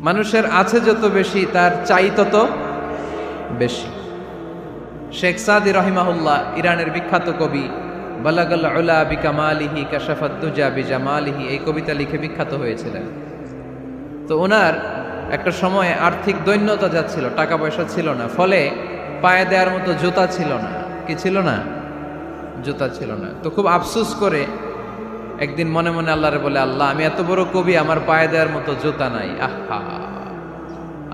মানুষের আছে যত বেশি তার চাই তত বেশি। শেখ সাদি রহিমাহুল্লাহ ইরানের বিখ্যাত কবি, বালাগাল উলা বিকামালিহি কাশাফাত দুজা বিজামালিহি, এই কবিতা লিখে বিখ্যাত হয়েছিলেন। তো ওনার একটা সময় আর্থিক দৈন্যতা যাচ্ছিল, টাকা পয়সা ছিল না, ফলে পায়ে দেওয়ার মতো জুতা ছিল না। কি ছিল না? জুতা ছিল না। তো খুব আফসোস করে একদিন মনে মনে আল্লাহরে বলে, আল্লাহ আমি এত বড় কবি, আমার পায়ে দেওয়ার মতো জুতা নাই। আহা,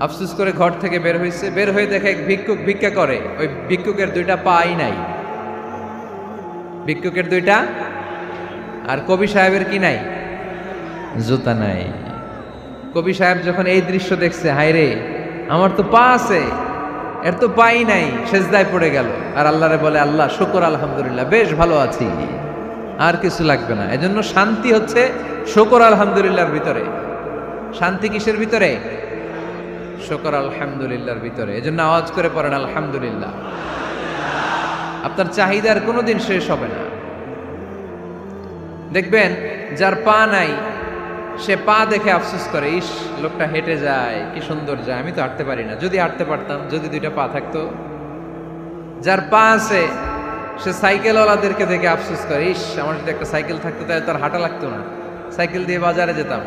আফসোস করে ঘর থেকে বের হয়েছে। বের হয়ে দেখে এক ভিক্ষুক ভিক্ষা করে। ওই ভিক্ষুকের দুইটা পাই নাই, ভিক্ষুকের দুইটা, আর কবি সাহেবের কি নাই? জুতা নাই। কবি সাহেব যখন এই দৃশ্য দেখছে, হায় রে আমার তো পা আছে, এর তো পাই নাই, সেজদায় পড়ে গেল। আর আল্লাহরে বলে, আল্লাহ শুকর আলহামদুলিল্লাহ, বেশ ভালো আছি, আর কিছু লাগবে না। এজন্য শান্তি হচ্ছে শুকর আলহামদুলিল্লাহর ভিতরে। শান্তি কিসের ভিতরে? শুকর আলহামদুলিল্লাহর ভিতরে। এজন্য আওয়াজ করে পড়েন আলহামদুলিল্লাহ। আপনার চাহিদার কোনোদিন শেষ হবে না। দেখবেন যার পা নাই, সে পা দেখে আফসোস করে, ইস লোকটা হেঁটে যায়, কি সুন্দর যায়, আমি তো হাঁটতে পারি না, যদি হাঁটতে পারতাম, যদি দুইটা পা থাকতো। যার পা আছে সে সাইকেলওয়ালাদেরকে দেখে আফসোস করে, ইস আমার যদি একটা সাইকেল থাকতো তাহলে তার হাঁটা লাগতো না, সাইকেল দিয়ে বাজারে যেতাম।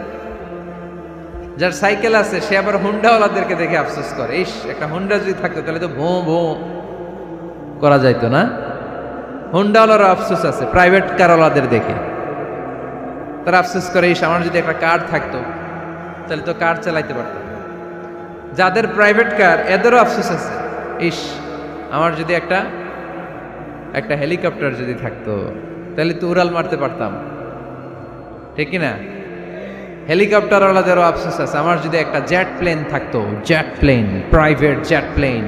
যার সাইকেল আছে সে আবার হুন্ডাওয়ালাদেরকে দেখে আফসোস করে, ইস একটা হুন্ডা যদি থাকতো তাহলে তো ভোঁ ভোঁ করা যাইতো না। হুন্ডাওয়ালারও আফসোস আছে প্রাইভেট কারওয়ালাদের দেখে, তারা আফসোস করে, ইস আমার যদি একটা কার থাকতো তাহলে তো কার চালাইতে পারতাম। যাদের প্রাইভেট কার এদেরও আফসোস আছে, ইস আমার যদি একটা হেলিকপ্টার যদি থাকতো তাহলে তো উড়াল মারতে পারতাম, ঠিক কিনা? হেলিকপ্টারওয়ালাদেরও আফসোস আছে, আমার যদি একটা জেট প্লেন থাকতো, jet plane, private jet plane,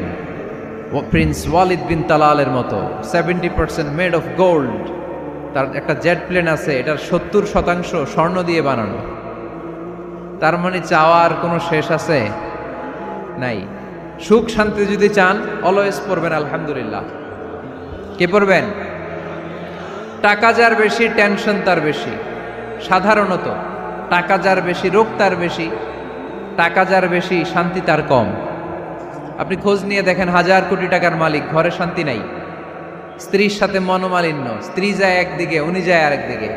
prince Walid bin তালালের মতো 70% মেড অফ গোল্ড, তার একটা জেট প্লেন আছে, এটার 70% স্বর্ণ দিয়ে বানানো। তার মানে চাওয়ার কোনো শেষ আছে? নাই। সুখ শান্তি যদি চান অলওয়েজ পড়বেন আলহামদুলিল্লাহ। কে পড়বেন? টাকা যার বেশি টেনশন তার বেশি। সাধারণত টাকা যার বেশি রোগ তার বেশি, টাকা যার বেশি শান্তি তার কম। আপনি খোঁজ নিয়ে দেখেন, 1000 কোটি টাকার মালিক, ঘরে শান্তি নাই, স্ত্রীর সাথে মনোমালিন্য, স্ত্রী যায় একদিকে, উনি যায় আরেকদিকে,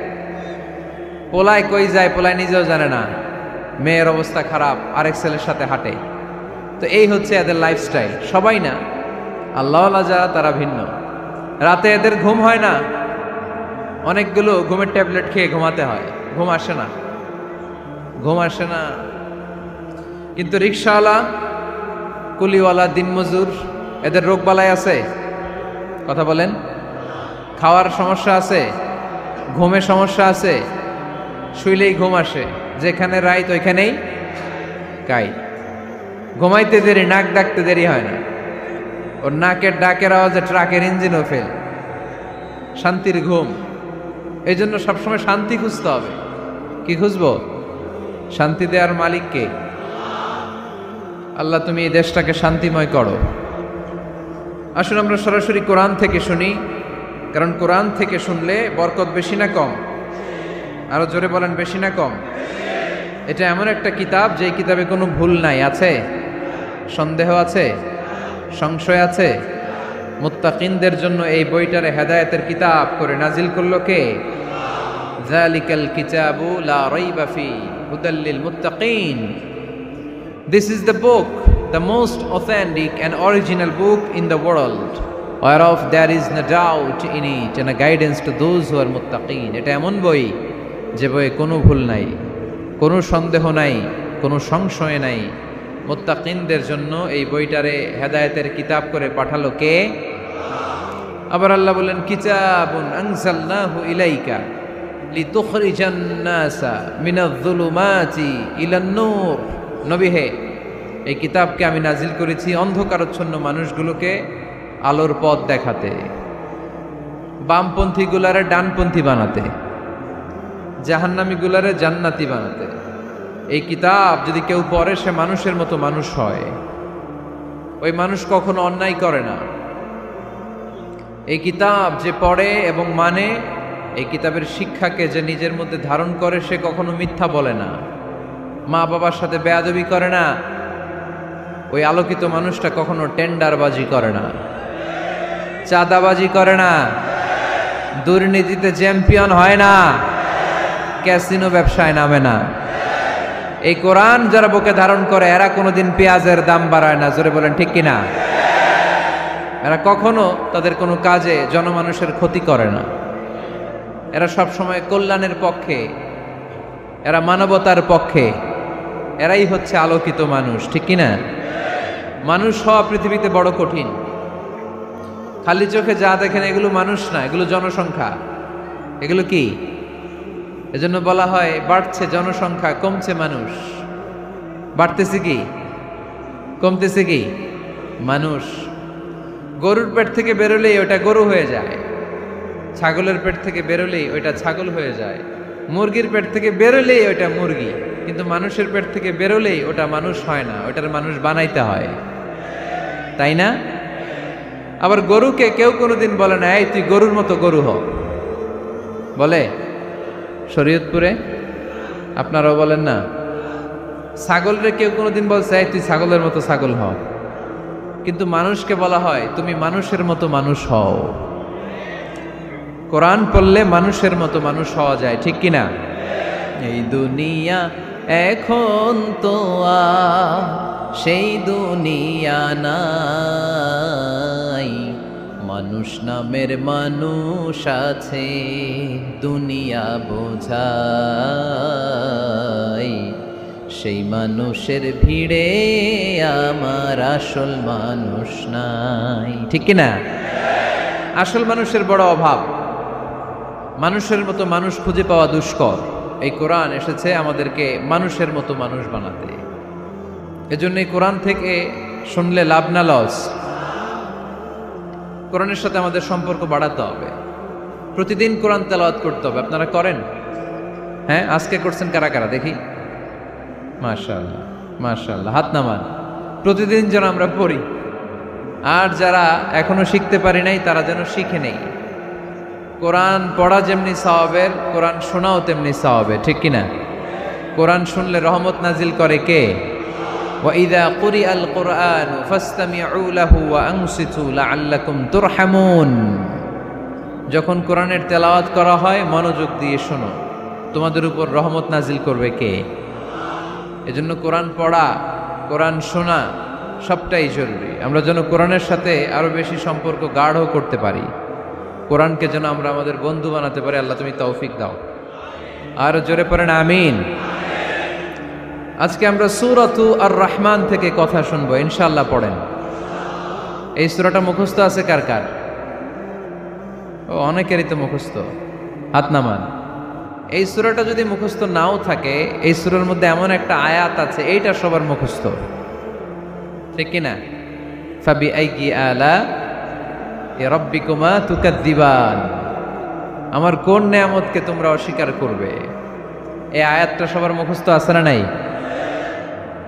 পোলায় কই যায় পোলায় নিজেও জানে না, মেয়ের অবস্থা খারাপ, আরেক ছেলের সাথে হাঁটে। তো এই হচ্ছে এদের লাইফস্টাইল। সবাই না, আল্লাহওয়ালা যারা তারা ভিন্ন। রাতে এদের ঘুম হয় না, অনেকগুলো ঘুমের ট্যাবলেট খেয়ে ঘুমাতে হয়, ঘুম আসে না, ঘুম আসে না। কিন্তু রিক্সাওয়ালা, কুলিওয়ালা, দিনমজুর, এদের রোগ বালাই আছে? কথা বলেন। খাওয়ার সমস্যা আছে, ঘুমের সমস্যা আছে, শুইলেই ঘুম আসে, যেখানে রাইত ওইখানেই কাই। ঘুমাইতে দেরি, নাক ডাকতে দেরি হয় না, ওর নাকের ডাকের আওয়াজে ট্রাকের ইঞ্জিনও ফেল। শান্তির ঘুম। এই জন্য সবসময় শান্তি খুঁজতে হবে। কি খুঁজবো? শান্তি দেওয়ার মালিককে। আল্লাহ তুমি এই দেশটাকে শান্তিময় করো। আসুন আমরা সরাসরি কোরআন থেকে শুনি, কারণ কোরআন থেকে শুনলে বরকত বেশি না কম? আরো জোরে বলেন, বেশি না কম? এটা এমন একটা কিতাব যে কিতাবে কোনো ভুল নাই। আছে? সন্দেহ আছে? সংশয় আছে? মুত্তাকিনদের জন্য এই বইটারে হেদায়েতের কিতাব করে নাজিল করলো কে? যালিকাল কিতাবু লা রাইবা ফি হুদাল লিল মুত্তাকিন। This is the book, the most authentic and original book in the world, whereof there is no doubt in it and a guidance to those who are muttaqin. এটা এমন বই যে বইয়ে কোনো ভুল নাই, কোনো সন্দেহ নাই, কোনো সংশয় নাই। মুত্তাকিনদের জন্য এই বইটারে হেদায়েতের কিতাব করে পাঠালো কে? আবার আল্লাহ বলেন, কিতাবুন আনজালনাহু ইলাইকা লিতুখরিজান নাসা মিনাজ-যুলুমাতি ইলান-নূর। নবী হে, এই কিতাবকে আমি নাজিল করেছি অন্ধকারাচ্ছন্ন মানুষগুলোকে আলোর পথ দেখাতে, বামপন্থী গুলারে ডানপন্থী বানাতে, জাহান্নামী গুলারে জান্নাতি বানাতে। এই কিতাব যদি কেউ পড়ে সে মানুষের মতো মানুষ হয়। ওই মানুষ কখনো অন্যায় করে না। এই কিতাব যে পড়ে এবং মানে, এই কিতাবের শিক্ষাকে যে নিজের মধ্যে ধারণ করে, সে কখনো মিথ্যা বলে না। মা বাবার সাথে বেয়াদবি করে না, ওই আলোকিত মানুষটা কখনো টেন্ডারবাজি করে না, চাঁদাবাজি করে না, দুর্নীতিতে চ্যাম্পিয়ন হয় না, ক্যাসিনো ব্যবসায় নামে না। এই কোরআন যারা বুকে ধারণ করে এরা কোনোদিন পেঁয়াজের দাম বাড়ায় না। জোরে বলেন ঠিক কিনা? এরা কখনো তাদের কোনো কাজে জনমানুষের ক্ষতি করে না। এরা সব সময় কল্যাণের পক্ষে, এরা মানবতার পক্ষে। এরাই হচ্ছে আলোকিত মানুষ, ঠিক কিনা? মানুষ হওয়া পৃথিবীতে বড় কঠিন। খালি চোখে যা দেখেন এগুলো মানুষ না, এগুলো জনসংখ্যা। এগুলো কি? এজন্য বলা হয় বাড়ছে জনসংখ্যা, কমছে মানুষ। বাড়তেছে কি, কমতেছে কি? মানুষ। গরুর পেট থেকে বেরোলেই ওটা গরু হয়ে যায়, ছাগলের পেট থেকে বেরোলেই ওইটা ছাগল হয়ে যায়, মুরগির পেট থেকে বেরোলেই ওইটা মুরগি। কিন্তু মানুষের পেট থেকে বেরোলেই ওটা মানুষ হয় না, ওটার মানুষ বানাইতে হয়, তাই না? আবার গরুকে কেউ কোনোদিন বলে না এই তুই গরুর মতো গরু হ, বলে? শরীয়তপুরে আপনারাও বলেন না? ছাগলরে কেউ কোনোদিন বলছে এই তুই ছাগলের মতো ছাগল হ, কিন্তু মানুষকে বলা হয় তুমি মানুষের মতো মানুষ হও। কোরআন পড়লে মানুষের মতো মানুষ হওয়া যায়, ঠিক কিনা? এই দুনিয়া এখন তো সেই দুনিয়া নাই, মানুষ নামের মানুষ আছে দুনিয়া বোঝাই, সেই মানুষের ভিড়ে আমার আসল মানুষ নাই, ঠিক কিনা? আসল মানুষের বড় অভাব, মানুষের মতো মানুষ খুঁজে পাওয়া দুষ্কর। এই কোরআন এসেছে আমাদেরকে মানুষের মতো মানুষ বানাতে। এজন্য এই কোরআন থেকে শুনলে লাভ না লস? কোরআনের সাথে আমাদের সম্পর্ক বাড়াতে হবে, প্রতিদিন কোরআন তেলাওয়াত করতে হবে। আপনারা করেন? হ্যাঁ, আজকে করছেন কারা কারা দেখি? মাশাআল্লাহ মাশাআল্লাহ, হাত নামান। প্রতিদিন যেন আমরা পড়ি, আর যারা এখনো শিখতে পারি নাই তারা যেন শিখে নেই। কোরআন পড়া যেমনি সওয়াবের, কোরআন শোনাও তেমনি সওয়াবের, ঠিক কিনা? কোরআন শুনলে রহমত নাজিল করে কে? وَإِذَا قُرِئَ الْقُرْآنُ فَاسْتَمِعُوا لَهُ وَأَنصِتُوا لَعَلَّكُمْ تُرْحَمُونَ। যখন কোরআনের তেলাওয়াত করা হয় মনোযোগ দিয়ে শোনো, তোমাদের উপর রহমত নাজিল করবে কে? এজন্য কোরআন পড়া, কোরআন শোনা সবটাই জরুরি। আমরা যেন কোরআনের সাথে আরো বেশি সম্পর্ক গাঢ় করতে পারি, কোরআনকে যেন আমরা আমাদের বন্ধু বানাতে পারি। আল্লাহ তুমি তৌফিক দাও। আর জোরে পড়েন আমিন। আজকে আমরা সূরাতু আর রহমান থেকে কথা শুনবো ইনশাআল্লাহ। পড়েন। এই সূরাটা মুখস্থ আছে কার কার? ও, অনেকেরই তো মুখস্থ, হাত নামান। এই সূরাটা যদি মুখস্থ নাও থাকে, এই সূরার মধ্যে এমন একটা আয়াত আছে এইটা সবার মুখস্থ, ঠিক কিনা? ফাবিআইয়ি আলা রাব্বিকুমা তুকাদ্দিবান, আমার কোন নেয়ামতকে তোমরা অস্বীকার করবে? এই আয়াতটা সবার মুখস্থ আছে না নাই?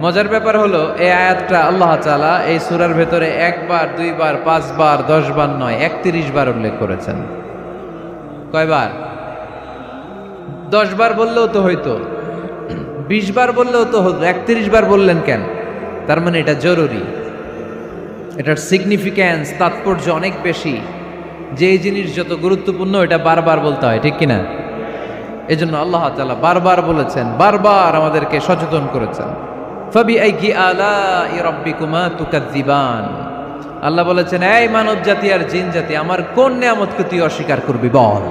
মজার ব্যাপার হলো এই আয়াতটা আল্লাহ তাআলা এই সূরার ভেতরে একবার, দুইবার, 5 বার, 10 বার নয়, 31 বার উল্লেখ করেছেন। কয়বার? 10 বার বললেও তো হইতো, 20 বার বললেও তো হতো, 31 বার বললেন কেন? তার মানে এটা জরুরি, এটার সিগনিফিক্যান্স, তাৎপর্য অনেক বেশি। যে জিনিস যত গুরুত্বপূর্ণ এটা বারবার বলতে হয়, ঠিক কিনা? এজন্য আল্লাহ তাআলা বারবার বলেছেন, বারবার আমাদেরকে সচেতন করেছেন। ফাবিআইয়ি আলাই রাব্বিকুমা তুকাদ্দিবান, আল্লাহ বলেছেন এই মানব জাতি আর জিন জাতি আমার কোন নেয়ামতকে তুই অস্বীকার করবি? বল,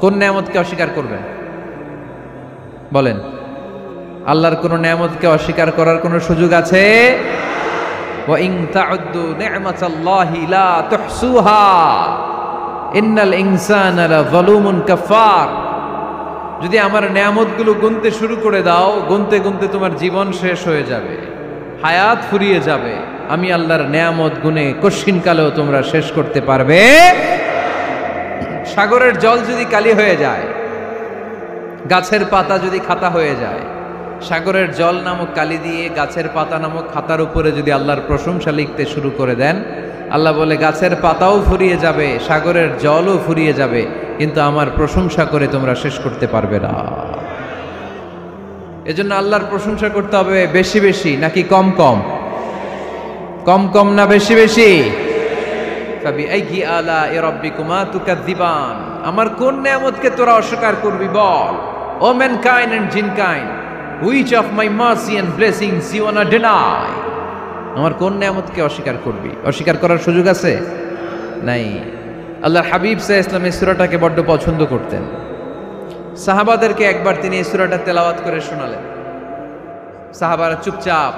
কোন নেয়ামতকে অস্বীকার করবেন? বলেন। আল্লাহর কোন নেয়ামতকে অস্বীকার করার কোন সুযোগ আছে? ওয়া ইন তাউদ্দু নি'মাতাল্লাহি লা তুহসুহা ইন্নাল ইনসানা লাযালুমুন কাফার। যদি আমার নেয়ামতগুলো গুনতে শুরু করে দাও, গুনতে গুনতে তোমার জীবন শেষ হয়ে যাবে, হায়াত ফুরিয়ে যাবে। আমি আল্লাহর নেয়ামত গুনে কশিনকালেও তোমরা শেষ করতে পারবে। সাগরের জল যদি কালি হয়ে যায়, গাছের পাতা যদি খাতা হয়ে যায়, সাগরের জল নামক কালি দিয়ে গাছের পাতা নামক খাতার উপরে যদি আল্লাহর প্রশংসা লিখতে শুরু করে দেন, আল্লাহ বলে গাছের পাতাও ফুরিয়ে যাবে, সাগরের জলও ফুরিয়ে যাবে, কিন্তু আমার প্রশংসা করে তোমরা শেষ করতে পারবে না। এজন্য আল্লাহর প্রশংসা করতে হবে বেশি বেশি নাকি কম কম? কম কম না বেশি বেশি? ফাবিআইয়ি আলাኢ রাব্বিকুমা তুকাযযিবান, আমার কোন নিয়ামতকে তোরা অস্বীকার করবি বল। O mankind and jinnkind, which of my mercy and blessings you want to deny? আমার কোন নিয়ামতকে অস্বীকার করবি? অস্বীকার করার সুযোগ আছে? নাই। আল্লাহর হাবিব সাল্লাল্লাহু আলাইহি ওয়াসাল্লাম এই সূরাটাকে বড্ড পছন্দ করতেন। সাহাবাদেরকে একবার তিনি এই সূরাটা তেলাওয়াত করে শোনালেন। সাহাবারা চুপচাপ,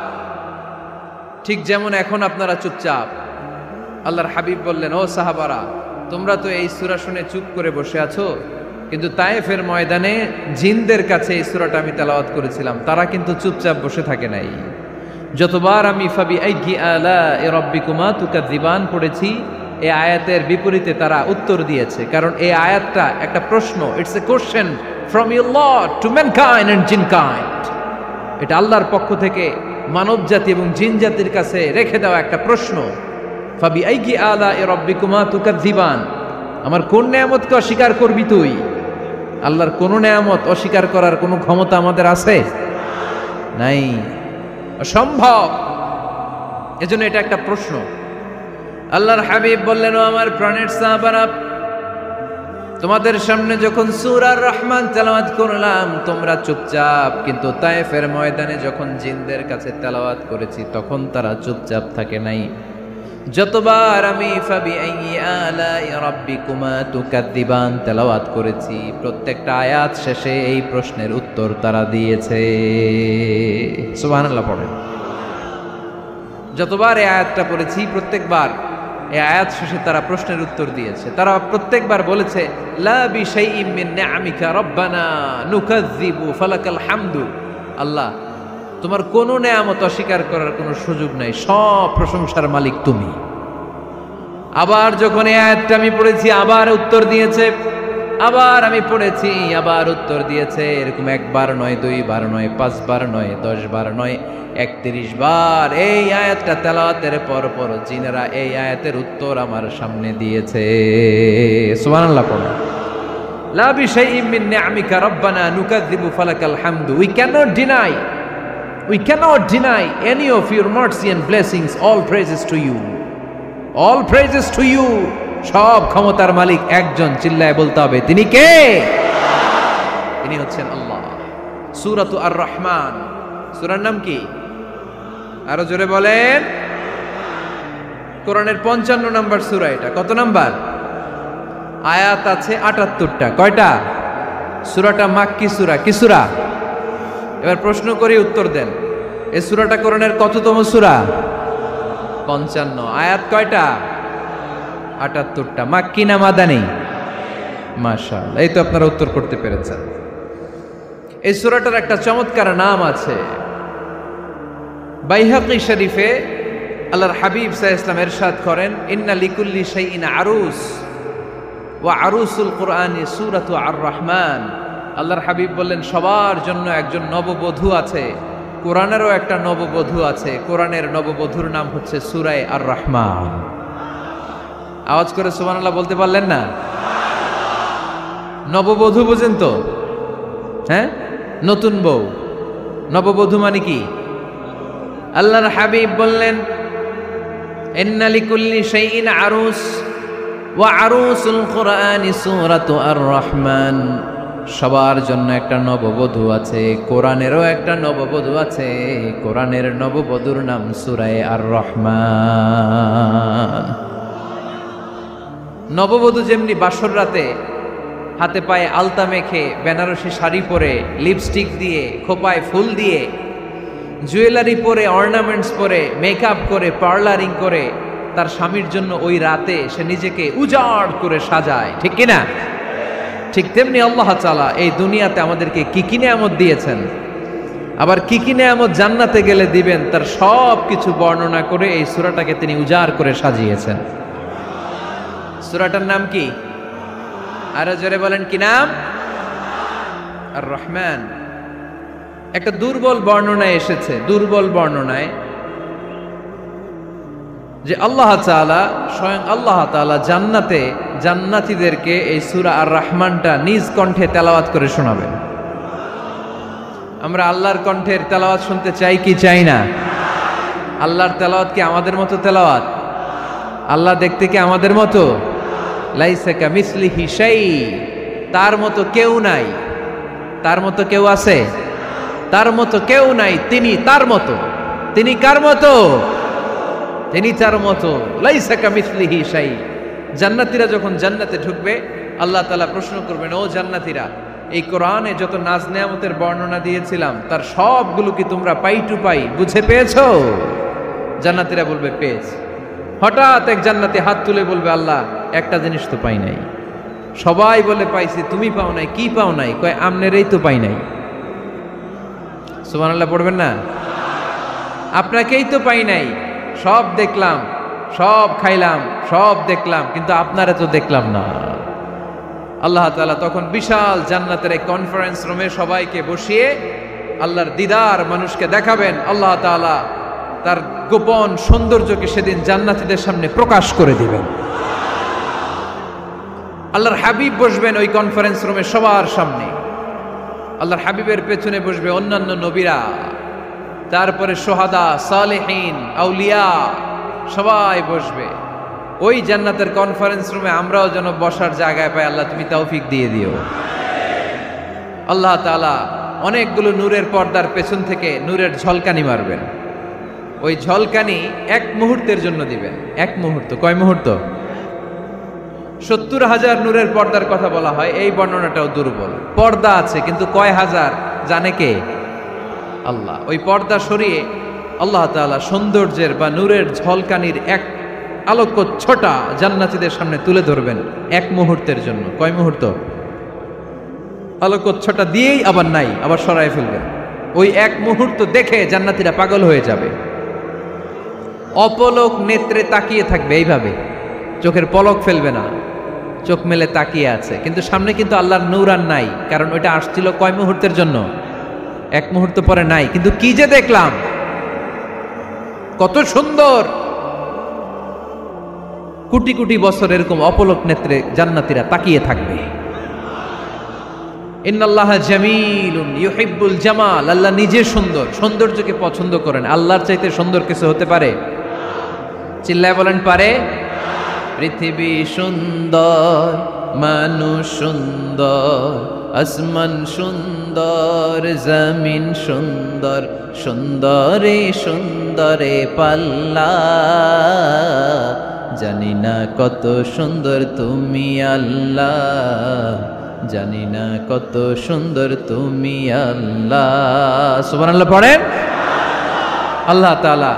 ঠিক যেমন এখন আপনারা চুপচাপ। আল্লাহর হাবিব বললেন, ও সাহাবারা, তোমরা তো এই সূরা শুনে চুপ করে বসে আছো, কিন্তু তায়েফের ময়দানে জিনদের কাছে এই সূরাটা আমি তেলাওয়াত করেছিলাম, তারা কিন্তু চুপচাপ বসে থাকে নাই। যতবার আমি ফাবিআইয়ি আলাኢ রাব্বিকুমা তুকাযযিবান পড়েছি, এই আয়াতের বিপরীতে তারা উত্তর দিয়েছে, কারণ এই আয়াতটা একটা প্রশ্ন। It's a question from your Lord to mankind and jinnkind. এটা আল্লাহর পক্ষ থেকে মানব জাতি এবং জিন জাতির কাছে রেখে দেওয়া একটা প্রশ্ন। ফাবিআইয়ি আলাኢ রাব্বিকুমা তুকাযযিবান, আমার কোন নিয়ামতকে অস্বীকার করবি তুই? আল্লাহর কোন নিয়ামত অস্বীকার করার কোনো ক্ষমতা আমাদের আছে? নাই, অসম্ভব। এজন্য এটা একটা প্রশ্ন। আল্লাহর হাবিব বললেন, ও আমার প্রাণের সাহাবারা, তোমাদের সামনে যখন সূরা আর রহমান তেলাওয়াত করলাম তোমরা চুপচাপ, কিন্তু তায়েফের ময়দানে যখন জিনদের কাছে তেলাওয়াত করেছি তখন তারা চুপচাপ থাকে নাই। যতবার আমি ফাবিআইয়ি আলাኢ রাব্বিকুমা তুকাযযিবান তেলাওয়াত করেছি, প্রত্যেকটা আয়াত শেষে এই প্রশ্নের উত্তর তারা দিয়েছে। সুবহানাল্লাহ পড়েন। যতবার এই আয়াতটা পড়েছি প্রত্যেকবার এই আয়াত শেষে তারা প্রশ্নের উত্তর দিয়েছে। তারা প্রত্যেকবার বলেছে, লা বিশাইইম মিন নিআমিকা রাব্বানা নুকাযযিবু ফালাকাল হামদু। আল্লাহ, তোমার কোনো নেয়ামত অস্বীকার করার কোনো সুযোগ নাই, সব প্রশংসার মালিক তুমি। আবার যখন এই আয়াতটা আমি পড়েছি আবার উত্তর দিয়েছে, আবার আমি পড়েছি আবার উত্তর দিয়েছে। এরকম একবার নয়, দুইবার নয়, 5 বার নয়, 10 বার নয়, 31 বার এই আয়াতটা তেলাওয়াতের পর পর জিনেরা এই আয়াতের উত্তর আমার সামনে দিয়েছে। সুবহানাল্লাহ পড়ো। লা বিশাইইম মিন নিআমিকা রাব্বানা নুকাযযিবু ফালাকাল হামদু। We cannot deny any of your mercy and blessings. All praises to you. All praises to you. সব ক্ষমতার মালিক একজন, চিল্লায় বলতে হবে, তিনি কে? তিনি হচ্ছেন আল্লাহ। সূরাতু আর রহমান, সূরার নাম কি? আরো জোরে বলেন। কোরআনের 55 নম্বর সূরা এটা। কত নাম্বার? আয়াত আছে 78টা। কয়টা? সূরাটা মাক্কি সূরা। কি সূরা? এবার প্রশ্ন করি, উত্তর দেন। এই সূরাটা কোরআনের কততম সূরা? 55। আয়াত কয়টা? 78টা। মাক্কি না মাদানী? মাশাআল্লাহ, এই তো আপনারা উত্তর করতে পেরেছেন। এই সূরাটার একটা চমৎকার নাম আছে। বাইহাকী শরীফে আল্লাহর হাবিব সাল্লাল্লাহু আলাইহি ওয়াসাল্লাম ইরশাদ করেন, ইন্না লিকুল্লি শাইইন আরুস ওয়া আরুসুল কুরআনি সূরাতু আর রহমান। আল্লাহর হাবিব বললেন, সবার জন্য একজন নববধূ আছে, কোরআনেরও একটা নববধূ আছে। কোরআনের নববধূর নাম হচ্ছে সূরা আর রহমান। আওয়াজ করে সুবহানাল্লাহ বলতে পারলেন না? নববধূ বুঝেন তো? হ্যাঁ, নতুন বউ। নববধূ মানে কি? আল্লাহর হাবিব বললেন, ইন্না লিকুল্লি শাইইন আরুস ওয়া আরুসুল কুরআনি সূরাতু আর রহমান। সবার জন্য একটা নববধূ আছে, কোরআনেরও একটা নববধূ আছে। কোরআনের নববধূর নাম সূরা আর রহমান। নববধূ যেমনি বাসর রাতে হাতে পায়ে আলতা মেখে, বেনারসি শাড়ি পরে, লিপস্টিক দিয়ে, খোপায় ফুল দিয়ে, জুয়েলারি পরে, অর্নামেন্টস পরে, মেকআপ করে, পার্লারিং করে তার স্বামীর জন্য ওই রাতে সে নিজেকে উজাড় করে সাজায়, ঠিক কিনা? ঠিক তেমনি আল্লাহ তাআলা এই দুনিয়াতে আমাদেরকে কি কি নিয়ামত দিয়েছেন, আবার কি কি নিয়ামত জান্নাতে গেলে দিবেন, তার সব কিছু বর্ণনা করে এই সূরাটাকে তিনি উজাড় করে সাজিয়েছেন। সূরাটার নাম কি? আরো জোরে বলেন, কি নাম? আর রহমান। একটা দুর্বল বর্ণনায় এসেছে, দুর্বল বর্ণনায়, যে আল্লাহ তাআলা, স্বয়ং আল্লাহ তাআলা জান্নাতে জান্নাতীদেরকে এই সূরা আর রহমানটা নিজ কণ্ঠে তেলাওয়াত করে শোনাবেন। আমরা আল্লাহর কণ্ঠের তেলাওয়াত শুনতে চাই কি চাই না? আল্লাহর তেলাওয়াত কি আমাদের মতো তেলাওয়াত? আল্লাহ দেখতে কি আমাদের মতো? লাইসা কামিসলিহি শাই, তার মতো কেউ নাই। তার মতো কেউ আছে? তার মতো কেউ নাই। তিনি তার মতো। তিনি কার মতো? তিনি তার মতো। লাইসা কামিসলিহি শাই। জান্নাতীরা যখন জান্নাতে ঢুকবে, আল্লাহ তাআলা প্রশ্ন করবেন, ও জান্নাতীরা, এই কোরআনে যত নাজ নেয়ামতের বর্ণনা দিয়েছিলাম তার সবগুলো কি তোমরা পাই টু পাই বুঝে পেয়েছো? জান্নাতীরা বলবে পেয়েছি। হঠাৎ এক জান্নাতি হাত তুলে বলবে, আল্লাহ একটা জিনিস তো পাই নাই। সবাই বলে পাইছি, তুমি পাও নাই। কি পাও নাই? কয় আমনেরই তো পাই নাই। সুবহানাল্লাহ পড়বেন না? আপনাকেই তো পাই নাই। সব দেখলাম, সব খাইলাম, সব দেখলাম, কিন্তু আপনারে তো দেখলাম না। আল্লাহ তাআলা তখন বিশাল জান্নাতের এক কনফারেন্স রুমে সবাইকে বসিয়ে আল্লাহর দিদার মানুষকে দেখাবেন। আল্লাহ তাআলা তার গোপন সৌন্দর্যকে সেদিন জান্নাতীদের সামনে প্রকাশ করে দিবেন। আল্লাহর হাবিব বসবেন ওই কনফারেন্স রুমে সবার সামনে। আল্লাহর হাবিবের পেছনে বসবে অন্যান্য নবীরা, তারপরে সোহাদা, সালেহীন, আউলিয়া সবাই বসবে। ওই জান্নাতের কনফারেন্স রুমে আমরাও যেন বসার জায়গায় পাই, আল্লাহ তুমি তৌফিক দিয়ে দিও। আল্লাহ তাআলা অনেকগুলো নূরের পর্দার পেছন থেকে নূরের ঝলকানি মারবেন। ওই ঝলকানি এক মুহূর্তের জন্য দিবেন। এক মুহূর্ত। কয় মুহূর্ত? 70,000 নূরের পর্দার কথা বলা হয়, এই বর্ণনাটাও দুর্বল। পর্দা আছে কিন্তু কয় হাজার জানে কে? আল্লাহ। ওই পর্দা সরিয়ে আল্লাহ তাআলা সৌন্দর্যের বা নূরের ঝলকানির এক আলোক ছোটা জান্নাতীদের সামনে তুলে ধরবেন এক মুহূর্তের জন্য। কয় মুহূর্ত? আলোক ছোটা দিয়েই আবার নাই, আবার সরাই ফেলবেন। ওই এক মুহূর্ত দেখে জান্নাতীরা পাগল হয়ে যাবে, অপলক নেত্রে তাকিয়ে থাকবে। এইভাবে চোখের পলক ফেলবে না, চোখ মেলে তাকিয়ে আছে। কিন্তু সামনে কিন্তু আল্লাহর নূর আর নাই, কারণ ওইটা আসছিল কয় মুহূর্তের জন্য? এক মুহূর্ত পরে নাই। কিন্তু কি যে দেখলাম, কত সুন্দর! কোটি কোটি বছর এরকম অপলক নেত্রে জান্নাতীরা তাকিয়ে থাকবে। ইন্নাল্লাহা জামিলুন ইউহিব্বুল জামাল। আল্লাহ নিজে সুন্দর, সৌন্দর্যকে পছন্দ করেন। আল্লাহর চাইতে সুন্দর কিছু হতে পারে? চিল্লায় বলেন পারে? পৃথিবী সুন্দর, মানুষ সুন্দর, আসমান সুন্দর, জমিন সুন্দর, সুন্দরে সুন্দরে পাল্লা। জানি না কত সুন্দর তুমি আল্লাহ, জানি না কত সুন্দর তুমি আল্লাহ। সুবহানাল্লাহ পড়েন। আল্লাহ তাআলা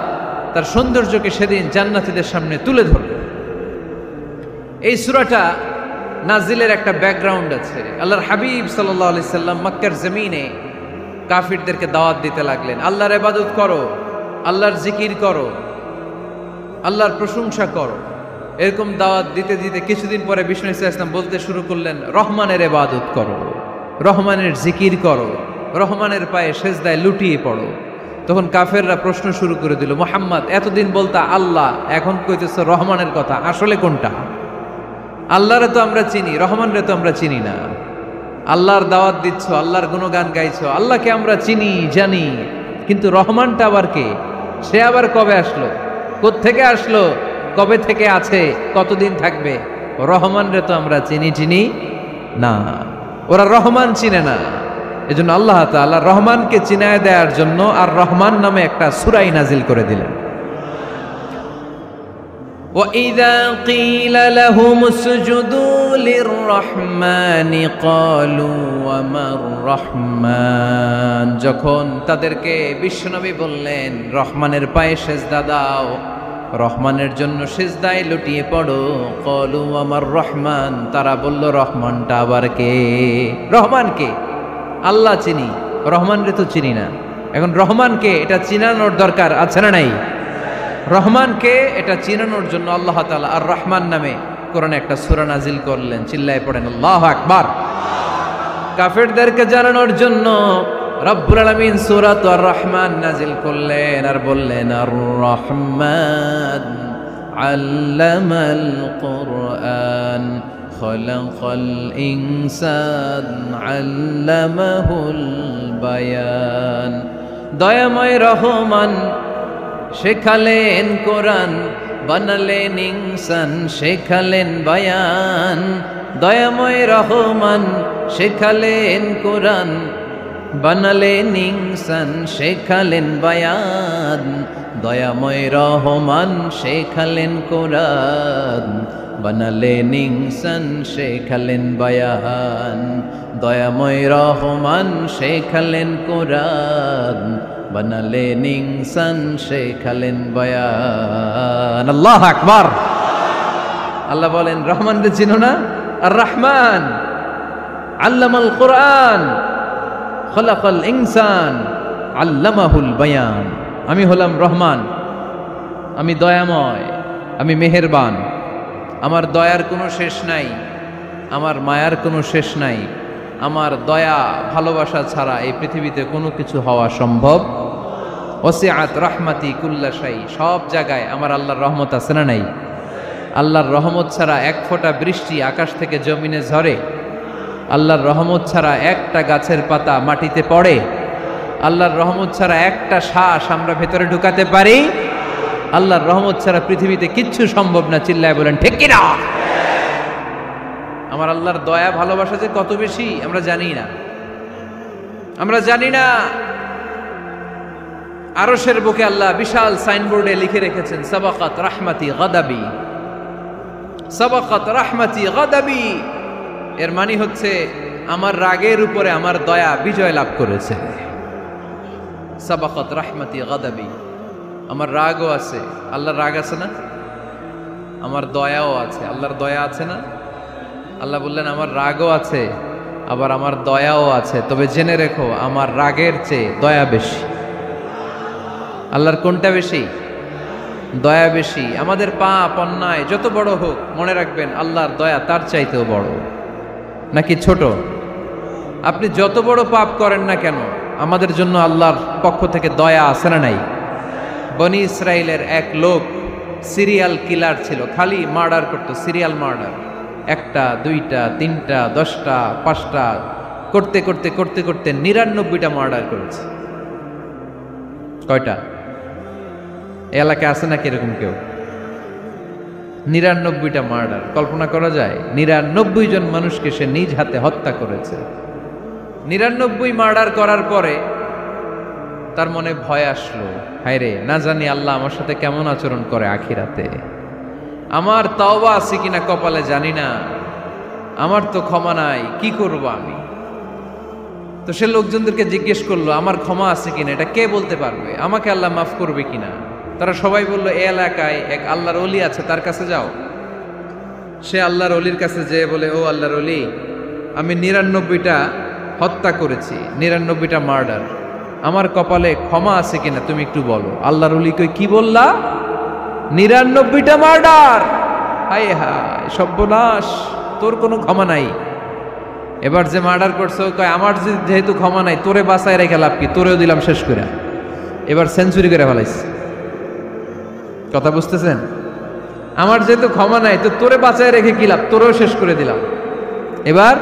তার সৌন্দর্যকে সেদিন জান্নাতীদের সামনে তুলে ধরবে। এই সূরাটা নাজিলের একটা ব্যাকগ্রাউন্ড আছে। আল্লাহর হাবিব সাল্লাল্লাহু আলাইহি সাল্লাম মক্কার জমিনে কাফিরদেরকে দাওয়াত দিতে লাগলেন, আল্লাহর ইবাদত করো, আল্লাহর জিকির করো, আল্লাহর প্রশংসা করো। এরকম দাওয়াত দিতে দিতে কিছুদিন পরে বিষ্ণু ইসলাম বলতে শুরু করলেন, রহমানের ইবাদত করো, রহমানের জিকির করো, রহমানের পায়ে সেজদায় লুটিয়ে পড়ো। তখন কাফেররা প্রশ্ন শুরু করে দিল, মুহাম্মদ এতদিন বলতা আল্লাহ, এখন কইতেছ রহমানের কথা, আসলে কোনটা? আল্লাহরে তো আমরা চিনি, রহমানরে তো আমরা চিনি না। আল্লাহর দাওয়াত দিচ্ছ, আল্লাহর গুণগান গাইছো, আল্লাহকে আমরা চিনি জানি, কিন্তু রহমানটা আবার কে? সে আবার কবে আসলো, কোত্থেকে আসলো, কবে থেকে আছে, কতদিন থাকবে? রহমানরে তো আমরা চিনি না। ওরা রহমান চিনে না। এজন্য আল্লাহ তাআলা রহমানকে চিনায় দেওয়ার জন্য আর রহমান নামে একটা সূরা নাজিল করে দিলেন। وَإِذَا قِيلَ لَهُمُ اسْجُدُوا لِلرَّحْمَنِ قَالُوا وَمَا الرَّحْمَنُ। যখন তাদেরকে বিশ্বনবী বললেন রহমানের পায়ে সেজদা দাও, রহমানের জন্য সেজদায় লুটিয়ে পড়ো, ক্বালু ওয়ামার রহমান, তারা বলল রহমানটা আবার কে? রহমান কে? আল্লাহ চিনি, রহমানরে তো চিনি না। এখন রহমানকে এটা চিনানোর দরকার আছে না নাই? রহমানকে এটা চিনানোর জন্য আল্লাহ তাআলা আর রহমান নামে কোরআনে একটা সূরা নাজিল করলেন। চিল্লায় পড়েন আল্লাহু আকবার। কাফেরদেরকে জানানোর জন্য রব্বুল আলামিন সূরা আর রহমান নাজিল করলেন আর বললেন, আর রহমান আল্লামাল কুরআন খলাকাল ইনসান আল্লামাহুল বায়ান। দয়াময় রহমান শেখালেন কোরআন, বানালেন ইনসান শেখালেন বায়ান। দয়াময় রহমান শেখালেন কোরআন, বানালেন ইনসান শেখালেন বায়ান। দয়াময় রহমান শেখালেন কোরআন, বানালেন ইনসান শেখালেন বায়ান। দয়াময় রহমান শেখালেন কোরআন, বানালেন ইনসান শেখালেন বায়ান। আল্লাহু আকবার। আল্লাহ বলেন রহমান রে চিনো না? আর রহমান আল্লামাল কোরআন, খলাকাল ইনসান আল্লামাহুল বায়ান। আমি হলাম রহমান, আমি দয়াময়, আমি মেহেরবান। আমার দয়ার কোনো শেষ নাই, আমার মায়ার কোনো শেষ নাই। আমার দয়া ভালোবাসা ছাড়া এই পৃথিবীতে কোনো কিছু হওয়া সম্ভব। ওয়াসিআত রাহমাতি কুল্লা শাই। সব জায়গায় আমার আল্লাহর রহমত আছে না নাই? আল্লাহর রহমত ছাড়া এক ফোঁটা বৃষ্টি আকাশ থেকে জমিনে ঝরে? আল্লাহর রহমত ছাড়া একটা গাছের পাতা মাটিতে পড়ে? আল্লাহর রহমত ছাড়া একটা শ্বাস আমরা ভেতরে ঢুকাতে পারি? আল্লাহর রহমত ছাড়া পৃথিবীতে কিচ্ছু সম্ভব না। চিল্লায় বলেন ঠিক কিনা? আমার আল্লাহর দয়া ভালোবাসা যে কত বেশি আমরা জানি না, আমরা জানি না। আরশের বুকে আল্লাহ বিশাল সাইনবোর্ডে লিখে রেখেছেন সাবাকাত রাহমাতি গাদাবি, সাবাকাত রাহমাতি গাদাবি। এর মানে হচ্ছে আমার রাগের উপরে আমার দয়া বিজয় লাভ করেছে। সাবাকাত রাহমাতি গাদাবি। আমার রাগও আছে, আল্লাহর রাগ আছে না? আমার দয়াও আছে, আল্লাহর দয়া আছে না? আল্লাহ বললেন আমার রাগও আছে, আবার আমার দয়াও আছে। তবে জেনে রেখো আমার রাগের চেয়ে দয়া বেশি। আল্লাহর কোনটা বেশি? দয়া বেশি। আমাদের পাপ অন্যায় যত বড় হোক, মনে রাখবেন আল্লাহর দয়া তার চাইতেও বড়। নাকি ছোট? আপনি যত বড় পাপ করেন না কেন, আমাদের জন্য আল্লাহর পক্ষ থেকে দয়া আছে না নাই? বনি ইসরায়েলের এক লোক সিরিয়াল কিলার ছিল, খালি মার্ডার করতো, সিরিয়াল মার্ডার। একটা, দুইটা, তিনটা, 10টা, 5টা করতে করতে করতে করতে 99টা মার্ডার করেছে। কয়টা? এলাকায় আছে নাকি এরকম কেউ? 99টা মার্ডার। কল্পনা করা যায়? 99 জন মানুষকে সে নিজ হাতে হত্যা করেছে। 99 মার্ডার করার পরে তার মনে ভয় আসলো, হায় রে, না জানি আল্লাহ আমার সাথে কেমন আচরণ করে আখিরাতে। আমার তাওবা আছে কিনা কপালে জানি না, আমার তো ক্ষমা নাই, কি করব আমি? তো সে লোকজনদেরকে জিজ্ঞেস করলো আমার ক্ষমা আছে কিনা, এটা কে বলতে পারবে? আমাকে আল্লাহ মাফ করবে কিনা? তারা সবাই বলল এই এলাকায় এক আল্লাহর ওলি আছে, তার কাছে যাও। সে আল্লাহর ওলির কাছে যেয়ে বলে, ও আল্লাহর ওলি, আমি 99টা হত্যা করেছি, 99টা মার্ডার, আমার কপালে ক্ষমা আছে কিনা তুমি একটু বলো। আল্লাহর ওলি কই, কি বললা? 99টা মার্ডার? হায় হায় সর্বনাশ, তোর কোনো ক্ষমা নাই। এবার যে মার্ডার করছো কয় আমার যেহেতু ক্ষমা নাই, তোরে বাঁচায় রেখে লাভ কি, তোরেও দিলাম শেষ করে। এবার সেঞ্চুরি করে ফেলাইছে। কথা বুঝতেছেন? আমার যেহেতু ক্ষমা নাই, তো তোরে বাঁচায় রেখে কি লাভ, তোরেও শেষ করে দিলাম। এবার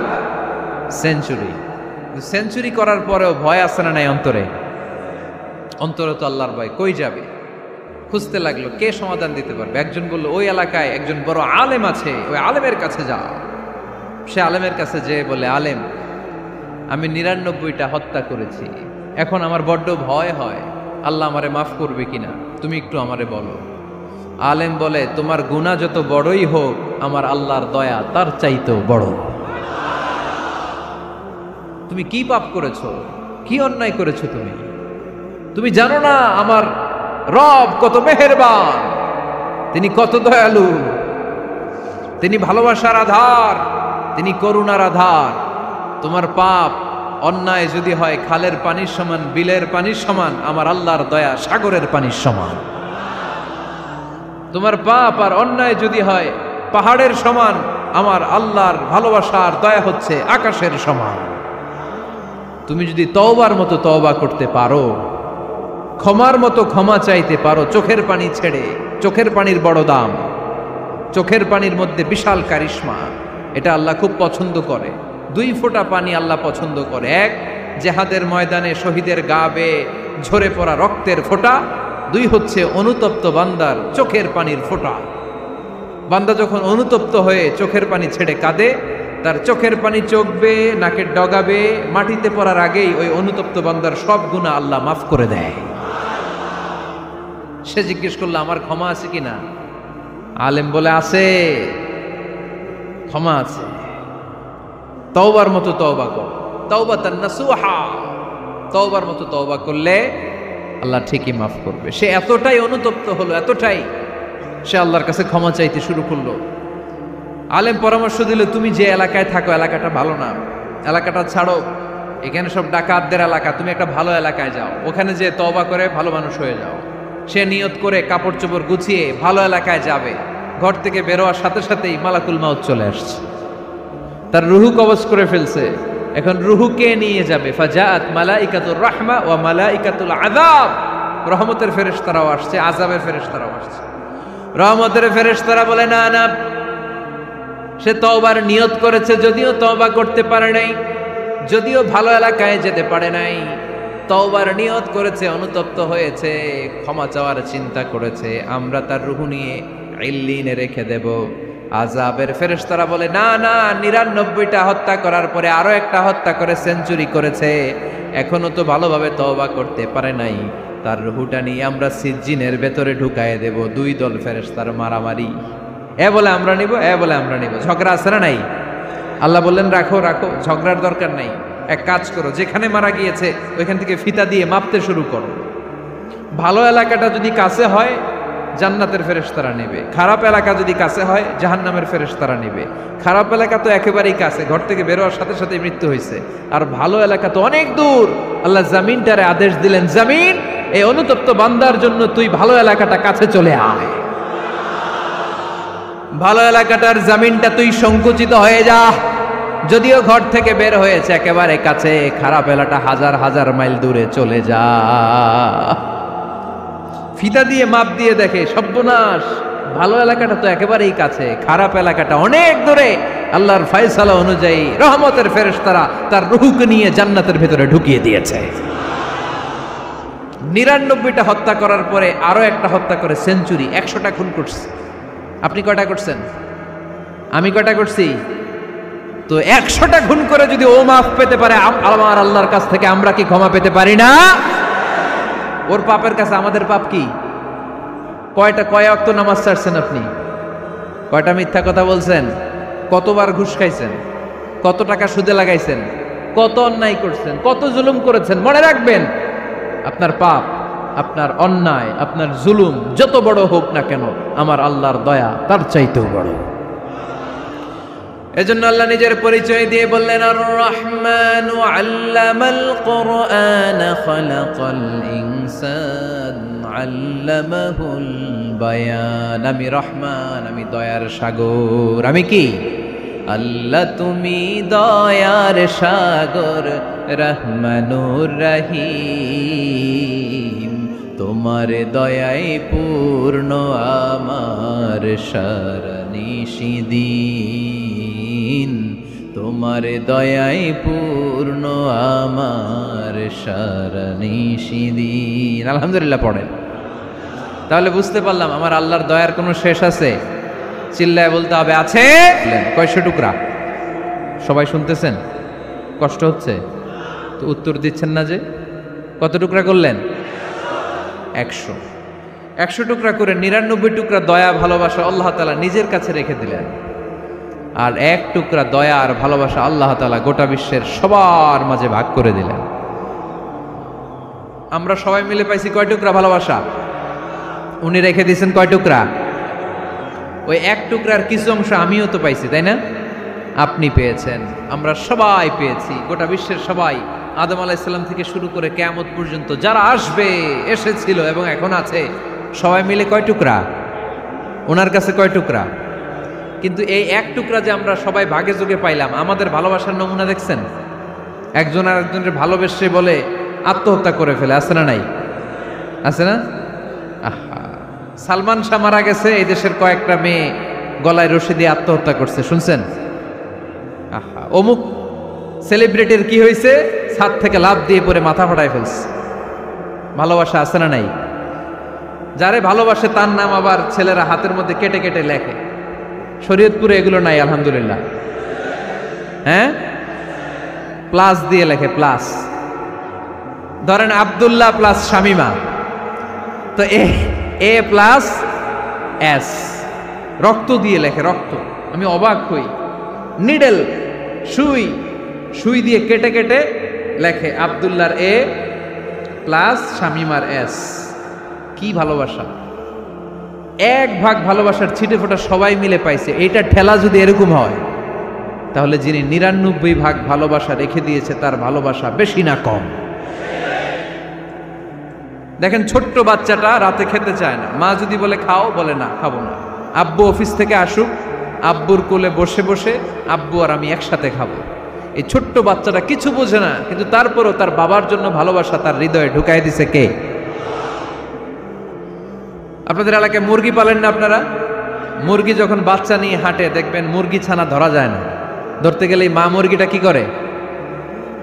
সেঞ্চুরি। সেঞ্চুরি করার পরেও ভয় আসে না নাই অন্তরে? অন্তরে তো আল্লাহর ভয়। কই যাবে? খুঁজতে লাগলো কে সমাধান দিতে পারবে। একজন বলল ওই এলাকায় একজন বড় আলেম আছে, ওই আলেমের কাছে যাও। সে আলেমের কাছে যেয়ে বলে, আলেম, আমি 99টা হত্যা করেছি, এখন আমার বড্ড ভয় হয়, আল্লাহ আমারে মাফ করবে কিনা, তুমি একটু আমারে বলো। আলেম বলে, তোমার গুনাহ যত বড়ই হোক, আমার আল্লাহর দয়া তার চাইতেও বড়। তুমি কি পাপ করেছো, কি অন্যায় করেছো তুমি? তুমি জানো না আমার রব কত মেহেরবান, তিনি কত দয়ালু, তিনি ভালোবাসার আধার, তিনি করুণার আধার। তোমার পাপ অন্যায় যদি হয় খালের পানির সমান, বিলের পানির সমান, আমার আল্লাহর দয়া সাগরের পানির সমান। তোমার পাপ আর অন্যায় যদি হয় পাহাড়ের সমান, আমার আল্লাহর ভালোবাসার দয়া হচ্ছে আকাশের সমান। তুমি যদি তওবার মতো তওবা করতে পারো, ক্ষমার মতো ক্ষমা চাইতে পারো, চোখের পানি ছেড়ে, চোখের পানির বড় দাম, চোখের পানির মধ্যে বিশাল কারিশমা, এটা আল্লাহ খুব পছন্দ করে। 2 ফোঁটা পানি আল্লাহ পছন্দ করে। এক, জেহাদের ময়দানে শহীদের গা বেয়ে ঝরে পড়া রক্তের ফোঁটা। 2 হচ্ছে অনুতপ্ত বান্দার চোখের পানির ফোঁটা। বান্দা যখন অনুতপ্ত হয়ে চোখের পানি ছেড়ে কাঁদে, তার চোখের পানি চোখ বেয়ে নাকের ডগা বেয়ে মাটিতে পড়ার আগেই ওই অনুতপ্ত বান্দার সব গুনাহ আল্লাহ মাফ করে দেয়। সে জিজ্ঞেস করলো আমার ক্ষমা আছে কিনা? আলেম বলে আছে, ক্ষমা আছে। তওবার মতো তওবা কর, তাওবাতান নাসুহা, তওবার মতো তওবা করলে আল্লাহ ঠিকই মাফ করবে। সে এতটাই অনুতপ্ত হলো, এতটাই সে আল্লাহর কাছে ক্ষমা চাইতে শুরু করলো। আলেম পরামর্শ দিল, তুমি যে এলাকায় থাকো এলাকাটা ভালো না, এলাকাটা ছাড়ো, এখানে সব ডাকাতদের এলাকা, তুমি একটা ভালো এলাকায় যাও, ওখানে যে তওবা করে ভালো মানুষ হয়ে যাও। সে নিয়ত করে কাপড় চোপড় গুছিয়ে ভালো এলাকায় যাবে। ঘর থেকে বেরোয়ার সাথে সাথেই মালাকুল মাউত চলে আসছে, তার রুহু কবজ করে ফেলছে। এখন রুহুকে নিয়ে যাবে। ফাজাআত মালাইকাতুর রাহমা ওয়া মালাইকাতুল আযাব, রহমতের ফেরেশতারাও আসছে, আযাবের ফেরেশতারাও আসছে। রহমতের ফেরেশতারা বলে না না, সে তওবার নিয়ত করেছে, যদিও তওবা করতে পারে নাই, যদিও ভালো এলাকায় যেতে পারে নাই, তওবার নিয়ত করেছে, অনুতপ্ত হয়েছে, ক্ষমা চাওয়ার চিন্তা করেছে, আমরা তার রুহু নিয়ে ইল্লিনে রেখে দেব। আযাবের ফেরেশতারা বলে না না, 99টা হত্যা করার পরে আরো একটা হত্যা করে সেঞ্চুরি করেছে, এখনো তো ভালোভাবে তওবা করতে পারে নাই, তার রুহুটা নিয়ে আমরা সিজ্জিনের ভেতরে ঢুকায় দেব। 2 দল ফেরেশতার মারামারি, এ বলে আমরা নিব, এ বলে আমরা নিব। ঝগড়া আছে না নাই? আল্লাহ বললেন রাখো রাখো, ঝগড়ার দরকার নাই। এক কাজ করো, যেখানে মারা গিয়েছে ওইখান থেকে ফিতা দিয়ে মাপতে শুরু করো। ভালো এলাকাটা যদি কাছে হয় জান্নাতের ফেরেশতারা নেবে, খারাপ এলাকা যদি কাছে হয় জাহান্নামের ফেরেশতারা নেবে। খারাপ এলাকা তো একেবারেই কাছে, ঘর থেকে বেরোয়ার সাথে সাথে মৃত্যু হয়েছে, আর ভালো এলাকা তো অনেক দূর। আল্লাহ জামিনটারে আদেশ দিলেন, জামিন এই অনুতপ্ত বান্দার জন্য তুই ভালো এলাকাটা কাছে চলে আয়। ভালো এলাকাটার জামিনটা তুই সংকুচিত হয়ে যা, যদিও ঘর থেকে বের হয়েছে একেবারে কাছে, খারাপ এলাকা হাজার হাজার মাইল দূরে চলে যা। ফিতা দিয়ে মাপ দিয়ে দেখে, সর্বনাশ, ভালো এলাকাটা তো একেবারেই কাছে, খারাপ এলাকাটা অনেক দূরে। আল্লাহর ফয়সালা অনুযায়ী রহমতের ফেরেশতারা তার রূহকে নিয়ে জান্নাতের ভেতরে ঢুকিয়ে দিয়েছে। 99টা হত্যা করার পরে আরো একটা হত্যা করে সেঞ্চুরি, 100টা খুন করছে। আপনি কয়টা করছেন? আমি কয়টা করছি? তো 100টা খুন করে যদি ও মাফ পেতে পারে আমার আল্লাহর কাছ থেকে, আমরা কি ক্ষমা পেতে পারি না? ওর পাপের কাছে আমাদের পাপ কি? কয় ওয়াক্ত নামাজ ছাড়ছেন আপনি? কয়টা মিথ্যা কথা বলছেন? কতবার ঘুষ খাইছেন? কত টাকা সুদে লাগাইছেন? কত অন্যায় করছেন? কত জুলুম করেছেন? মনে রাখবেন, আপনার পাপ, আপনার অন্যায়, আপনার জুলুম যত বড় হোক না কেন, আমার আল্লাহর দয়া তার চাইতেও বড়। এজন্য আল্লাহ নিজের পরিচয় দিয়ে বললেন, আর রহমানু আল্লামাল কুরআন খালাকাল ইনসান আল্লামাহুল বায়ান। আমি রহমান, আমি দয়ার সাগর। আমি কি? আল্লাহ তুমি দয়ার সাগর, রহমানুর রহিম। তোমার দয়ায় পূর্ণ আমার সারানিশিদিন, তোমার দয়ায় পূর্ণ আমার সারানিশিদিন। আলহামদুলিল্লাহ পড়েন। তাহলে বুঝতে পারলাম আমার আল্লাহর দয়ার কোনো শেষ আছে? চিল্লায় বলতে হবে আছে। কয়শো টুকরা? সবাই শুনতেছেন? কষ্ট হচ্ছে তো উত্তর দিচ্ছেন না যে। কত টুকরা করলেন? 100। 100 টুকরা করে 99 টুকরা দয়া ভালোবাসা আল্লাহ তাআলা নিজের কাছে রেখে দিলেন, আর 1 টুকরা দয়া আর ভালোবাসা আল্লাহ তাআলা গোটা বিশ্বের সবার মাঝে ভাগ করে দিলেন। আমরা সবাই মিলে পাইছি কয় টুকরা ভালোবাসা? উনি রেখে দিয়েছেন কয় টুকরা? ওই 1 টুকরার কিছু অংশ আমিও তো পাইছি, তাই না? আপনি পেয়েছেন, আমরা সবাই পেয়েছি, গোটা বিশ্বের সবাই, আদম আলাইহিস সালাম থেকে শুরু করে কিয়ামত পর্যন্ত যারা আসবে, এসেছিল এবং এখন আছে, সবাই মিলে কয় টুকরা? ওনার কাছে কয় টুকরা? কিন্তু এই 1 টুকরা যে আমরা সবাই ভাগে যোগে পাইলাম, আমাদের ভালোবাসার নমুনা দেখছেন? একজন আর একজনের ভালোবেসে বলে আত্মহত্যা করে ফেলে, আছে না নাই? আছে না? আহা, সালমান শাহ মারা গেছে, এই দেশের কয়েকটা মেয়ে গলায় রশি দিয়ে আত্মহত্যা করছে, শুনছেন? অমুক সেলিব্রিটির কি হয়েছে, ছাদ থেকে লাফ দিয়ে পরে মাথা ফাটায় ফেলছে। ভালোবাসা আছে না নাই? যারে ভালোবাসে তার নাম আবার ছেলেরা হাতের মধ্যে কেটে কেটে লেখে। শরীয়তপুরে এগুলো নাই আলহামদুলিল্লাহ। হ্যাঁ, প্লাস দিয়ে লেখে, প্লাস। ধরেন আব্দুল্লাহ প্লাস শামিমা, তো এ প্লাস এস, রক্ত দিয়ে লেখে, রক্ত। আমি অবাক হই, নিডেল সুই, সুই দিয়ে কেটে কেটে লেখে আব্দুল্লাহর এ প্লাস শামিমার এস। কি ভালোবাসা! এক ভাগ ভালোবাসার ছিটে ফোটা সবাই মিলে পাইছে। এইটা ঠেলা যদি এরকম হয়, তাহলে যিনি ৯৯ ভাগ ভালোবাসা রেখে দিয়েছে তার ভালোবাসা বেশি না কম? দেখেন, ছোট্ট বাচ্চাটা রাতে খেতে চায় না, মা যদি বলে খাও, বলে না, খাবো না। আব্বু অফিস থেকে আসুক, আব্বুর কোলে বসে বসে আব্বু আর আমি একসাথে খাবো। এই ছোট্ট বাচ্চাটা কিছু বোঝে না, কিন্তু তারপরও তার বাবার জন্য ভালোবাসা তার হৃদয়ে ঢুকাই দিছে কে? আপনাদের এলাকায় মুরগি পালেন না আপনারা? মুরগি যখন বাচ্চা নিয়ে হাঁটে, দেখবেন মুরগি ছানা ধরা যায় না। ধরতে গেলে মা মুরগিটা কি করে?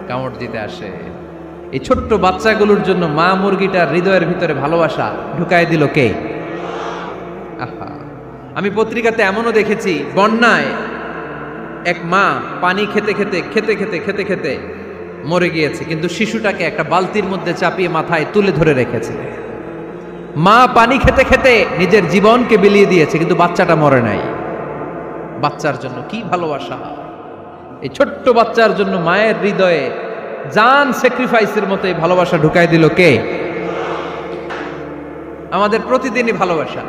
কামড় দিতে আসে। এই ছোট্ট বাচ্চাগুলোর জন্য মা মুরগিটার হৃদয়ের ভিতরে ভালোবাসা ঢুকাই দিল কে? আহা, আমি পত্রিকাতে এমনও দেখেছি, বন্যায় এক মা পানি খেতে খেতে খেতে খেতে খেতে খেতে মরে গিয়েছে, কিন্তু শিশুটাকে একটা বালতির মধ্যে চাপিয়ে মাথায় তুলে ধরে রেখেছে। মা পানি খেতে খেতে নিজের জীবনকে বিলিয়ে দিয়েছে, কিন্তু বাচ্চাটা মরে নাই। বাচ্চার জন্য কি ভালোবাসা! এই ছোট্ট বাচ্চার জন্য মায়ের হৃদয়ে জান স্যাক্রিফাইসের মতো এই ভালোবাসা ঢুকাই দিল কে? আমাদের প্রতিদিনই ভালোবাসা,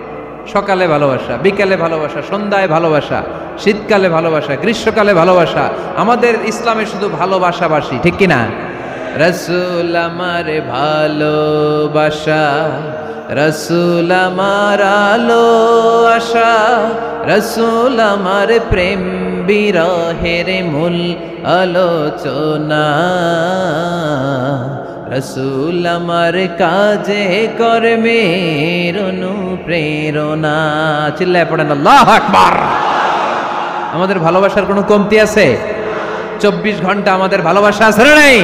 সকালে ভালোবাসা, বিকালে ভালোবাসা, সন্ধ্যায় ভালোবাসা, শীতকালে ভালোবাসা, গ্রীষ্মকালে ভালোবাসা। আমাদের ইসলামে শুধু ভালোবাসাবাসী, ঠিক কিনা? রাসূল আমার ভালোবাসা, রাসূল আমার আলো আশা, রাসূল আমার প্রেম বিরহের মূল আলোচনা, রাসূল আমার কাজে কর্মের অনুপ্রেরণা। চিল্লায় পড়েন আল্লাহু আকবার। আমাদের ভালোবাসার কোনো কমতি আছে? 24 ঘন্টা আমাদের ভালোবাসা আছে না নাই?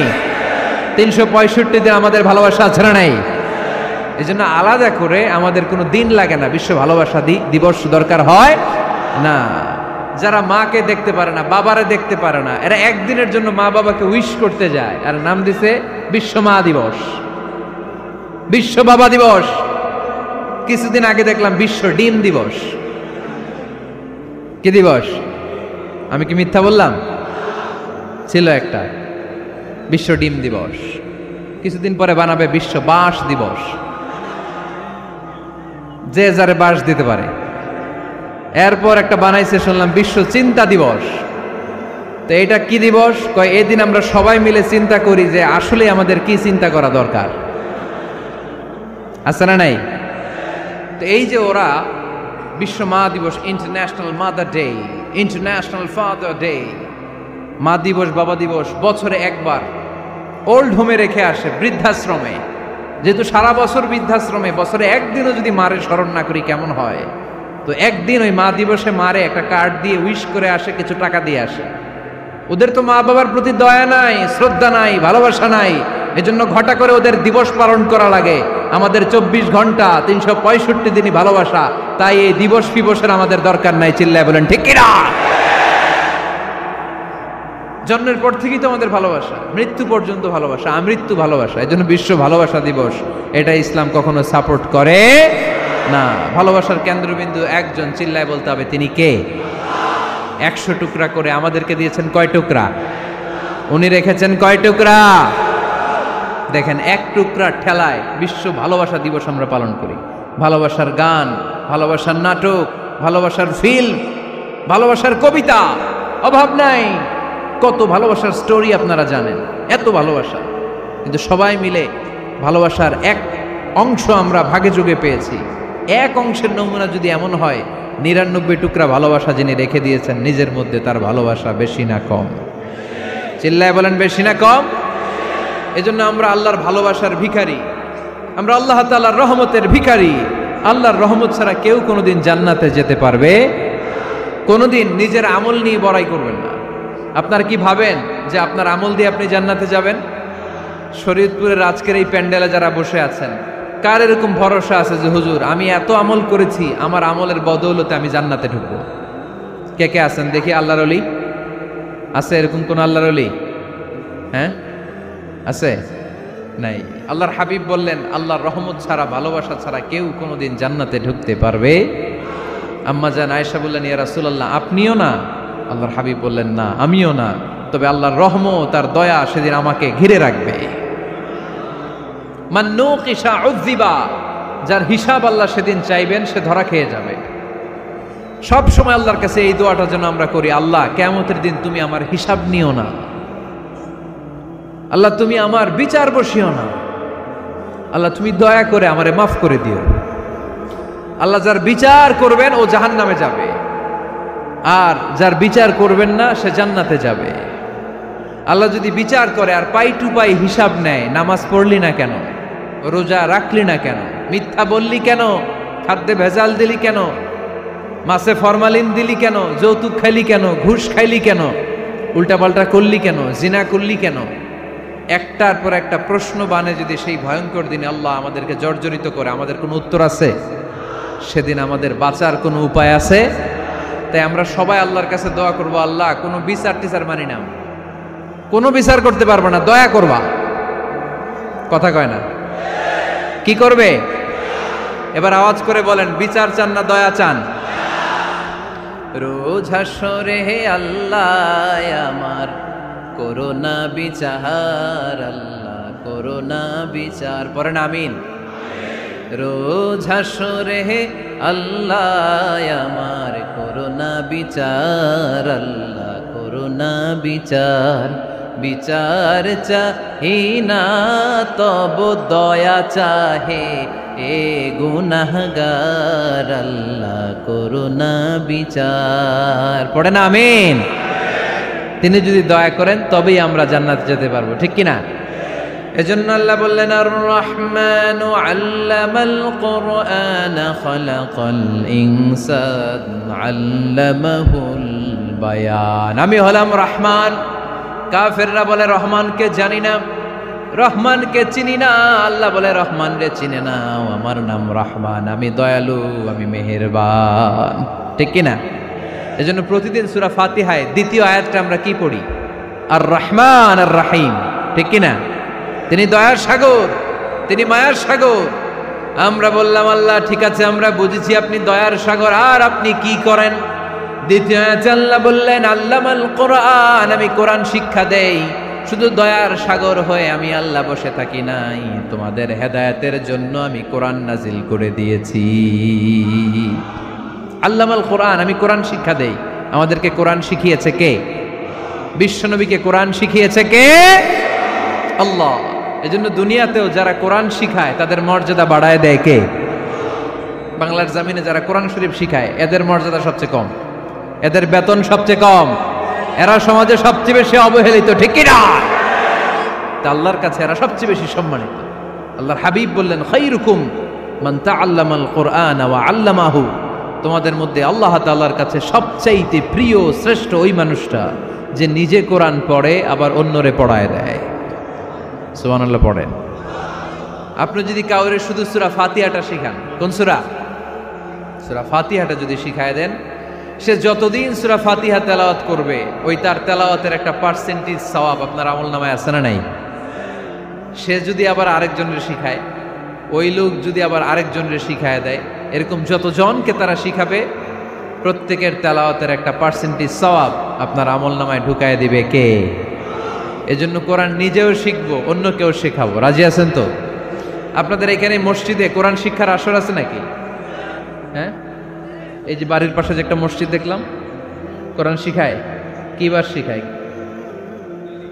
365 দিন আমাদের ভালোবাসা আছে না নাই? এই জন্য আলাদা করে আমাদের কোনো দিন লাগে না, বিশ্ব ভালোবাসা দিবস দরকার হয় না। যারা মাকে দেখতে পারে না, বাবারে দেখতে পারে না, এরা একদিনের জন্য মা বাবাকে উইশ করতে যায়, আর নাম দিছে বিশ্ব মা দিবস, বিশ্ব বাবা দিবস। কিছুদিন আগে দেখলাম বিশ্ব ডিম দিবস। কি দিবস? আমি কি মিথ্যা বললাম? ছিল একটা বিশ্ব ডিম দিবস। কিছুদিন পরে বানাবে বিশ্ব বাঁশ দিবস, যে যারে বাঁশ দিতে পারে। এরপর একটা বানাইছে শুনলাম বিশ্ব চিন্তা দিবস। তো এটা কি দিবস? কয় এদিন আমরা সবাই মিলে চিন্তা করি যে আসলে আমাদের কি চিন্তা করা দরকার, আছে না নাই? তো এই যে ওরা বিশ্ব মা দিবস, international mother day, international father day, মা দিবস, বাবা দিবস বছরে একবার ওল্ড হোমে রেখে আসে, বৃদ্ধাশ্রমে। যেহেতু সারা বছর বৃদ্ধাশ্রমে, বছরে একদিনও যদি মারে স্মরণ না করি কেমন হয়? তো একদিন ওই মা দিবসে মারে একটা কার্ড দিয়ে উইশ করে আসে, কিছু টাকা দিয়ে আসে। ওদের তো মা বাবার প্রতি দয়া নাই, শ্রদ্ধা নাই, ভালোবাসা নাই, এজন্য ঘটা করে ওদের দিবস পালন করা লাগে। আমাদের 24 ঘন্টা 365 দিনই ভালোবাসা, তাই এই দিবস ফিবসের আমাদের দরকার নাই। চিল্লায় বলেন ঠিক কিনা? জন্মের পর থেকেই তো আমাদের ভালোবাসা, মৃত্যু পর্যন্ত ভালোবাসা, আমৃত্যু ভালোবাসা। এই জন্য বিশ্ব ভালোবাসা দিবস, এটা ইসলাম কখনো সাপোর্ট করে না। ভালোবাসার কেন্দ্রবিন্দু একজন, চিল্লায় বলতে হবে তিনি কে? 100 টুকরা করে আমাদেরকে দিয়েছেন কয় টুকরা? উনি রেখেছেন কয় টুকরা? দেখেন, এক টুকরা ঠেলায় বিশ্ব ভালোবাসা দিবস আমরা পালন করি। ভালোবাসার গান, ভালোবাসার নাটক, ভালোবাসার ফিল্ম, ভালোবাসার কবিতা, অভাব নাই। কত ভালোবাসার স্টোরি আপনারা জানেন, এত ভালোবাসা। কিন্তু সবাই মিলে ভালোবাসার এক অংশ আমরা ভাগে যোগে পেয়েছি। এক অংশের নমুনা যদি এমন হয়, 99 টুকরা ভালোবাসা যিনি রেখে দিয়েছেন নিজের মধ্যে, তার ভালোবাসা বেশি না কম? চিল্লায় বলেন বেশি না কম? এজন্য আমরা আল্লাহর ভালোবাসার ভিখারি, আমরা আল্লাহ তাআলার রহমতের ভিখারি। আল্লাহর রহমত ছাড়া কেউ কোনোদিন জান্নাতে যেতে পারবে? কোনোদিন নিজের আমল নিয়ে বড়াই করবেন না। আপনারা কি ভাবেন যে আপনার আমল দিয়ে আপনি জান্নাতে যাবেন? শরীয়তপুরের আজকের এই প্যান্ডেলে যারা বসে আছেন, কার এরকম ভরসা আছে যে হুজুর আমি এত আমল করেছি, আমার আমলের বদৌলতে আমি জান্নাতে ঢুকবো? কে কে আছেন দেখি? আল্লাহর ওলি আছে? এরকম কোন আল্লাহর ওলি? হ্যাঁ আছে? নাই। আল্লাহর হাবিব বললেন আল্লাহর রহমত ছাড়া, ভালোবাসা ছাড়া কেউ কোনোদিন জান্নাতে ঢুকতে পারবে? আম্মা জান আয়েশা বললেন ইয়া রাসূলুল্লাহ আপনিও না? আল্লাহর হাবিব বললেন না আমিও না, তবে আল্লাহর রহমত আর দয়া সেদিন আমাকে ঘিরে রাখবে। মান নুকিশা উযিবা, যার হিসাব আল্লাহ সেদিন চাইবেন সে ধরা খেয়ে যাবে। সব সময় আল্লাহর কাছে এই দোয়াটা যেন আমরা করি, আল্লাহ কিয়ামতের দিন তুমি আমার হিসাব নিও না, আল্লাহ তুমি আমার বিচার বসিও না, আল্লাহ তুমি দয়া করে আমারে মাফ করে দিও। আল্লাহ যার বিচার করবেন ও জাহান্নামে যাবে, আর যার বিচার করবেন না সে জান্নাতে যাবে। আল্লাহ যদি বিচার করে আর পাই টু পাই হিসাব নেয়, নামাজ পড়লি না কেন, রোজা রাখলি না কেন, মিথ্যা বললি কেন, খাদ্যে ভেজাল দিলি কেন, মাছে ফরমালিন দিলি কেন, যৌতুক খাইলি কেন, ঘুষ খাইলি কেন, উল্টাপাল্টা করলি কেন, জিনা করলি কেন, একটার পর একটা প্রশ্ন বানে যদি সেই ভয়ঙ্কর দিনে আল্লাহ আমাদেরকে জর্জরিত করে, আমাদের কোনো উত্তর আছে? সেদিন আমাদের বাঁচার কোনো উপায় আছে? তাই আমরা সবাই আল্লাহর কাছে দোয়া করব, আল্লাহ কোনো বিচার টিচার মানি না, কোনো বিচার করতে পারবো না, দয়া করবা। কথা কয় না? কি করবে? এবার আওয়াজ করে বলেন, বিচার চান না দয়া চান? রোজ হাসরে হে আল্লাহ আমার করোনা বিচার, আল্লাহ করোনা বিচার, পড়েন আমিন। রোজ হাসরে হে আল্লাহ আমার করোনা বিচার, আল্লাহ করোনা বিচার, বিচার চাহি না তব দয়া চাহে এ গুনাহগার, আল্লাহ করোনা বিচার, পড়েন আমিন। তিনি যদি দয়া করেন তবেই আমরা জান্নাতে যেতে পারবো, ঠিক কিনা? এজন্য আল্লাহ বললেন আর রহমানু আল্লামাল কুরআন খালাকাল ইনসান আল্লামাহুল বায়ান। আমি হলাম রহমান। কাফেররা বলে রহমানকে জানি না, রহমানকে চিনি না। আল্লাহ বলে রহমান রে চিনে না, আমার নাম রহমান, আমি দয়ালু, আমি মেহেরবান, ঠিক কিনা? এজন্য প্রতিদিন সূরা ফাতিহায় দ্বিতীয় আয়াতটা আমরা কি পড়ি? আর রহমান আর রাহিম, ঠিক কিনা? তিনি দয়ার সাগর, তিনি মায়ার সাগর। আমরা বললাম আল্লাহ ঠিক আছে আমরা বুঝেছি আপনি দয়ার সাগর, আর আপনি কি করেন? দ্বিতীয় আয়াতে আল্লাহ বললেন আল্লামাল কোরআন, আমি কোরআন শিক্ষা দেই। শুধু দয়ার সাগর হয়ে আমি আল্লাহ বসে থাকি নাই, তোমাদের হেদায়েতের জন্য আমি কোরআন নাজিল করে দিয়েছি। আল্লামাল কোরআন, আমি কোরআন শিক্ষা দেই। আমাদেরকে কোরআন শিখিয়েছে কে? বিশ্বনবীকে কোরআন শিখিয়েছে কে? আল্লাহ। এজন্য দুনিয়াতেও যারা কোরআন শিখায় তাদের মর্যাদা বাড়ায় দেয় কে? বাংলার জমিনে যারা কোরআন শরীফ শিখায় এদের মর্যাদা সবচেয়ে কম, এদের বেতন সবচেয়ে কম, এরা সমাজে সবচেয়ে বেশি অবহেলিত, ঠিক কিনা? তা আল্লাহর কাছে এরা সবচেয়ে বেশি সম্মানিত। আল্লাহর হাবিব বললেন খায়রুকুম মান তাআল্লামাল কুরআন ওয়া আল্লামাহু, তোমাদের মধ্যে আল্লাহ তাআলার কাছে সবচাইতে প্রিয় শ্রেষ্ঠ ওই মানুষটা যে নিজে কোরআন পড়ে আবার অন্যরে পড়ায় দেয়। সুবহানাল্লাহ পড়েন। আপনি যদি কাউরে শুধু সূরা ফাতিহাটা শিখান, কোন সূরা? সূরা ফাতিহাটা যদি শিখায় দেন, সে যতদিন সূরা ফাতিহা তেলাওয়াত করবে ওই তার তেলাওয়াতের একটা পার্সেন্টেজ সওয়াব আপনার আমলনামায় আছে না নাই? সে যদি আবার আরেকজনের শিখায়, ওই লোক যদি আবার আরেকজনের শিখায় দেয়, এরকম যতজনকে তারা শিখাবে প্রত্যেকের তেলাওয়াতের একটা পার্সেন্টেজ সওয়াব আপনার আমলনামায় ঢুকায় দিবে কে? এজন্য কোরআন নিজেও শিখবো, অন্যকেও শেখাবো। রাজি আছেন তো? আপনাদের এখানে মসজিদে কোরআন শিক্ষার আসর আছে নাকি? হ্যাঁ, এই যে বাড়ির পাশে যে একটা মসজিদ দেখলাম, কোরআন শিখায়। কিবার শিখায়?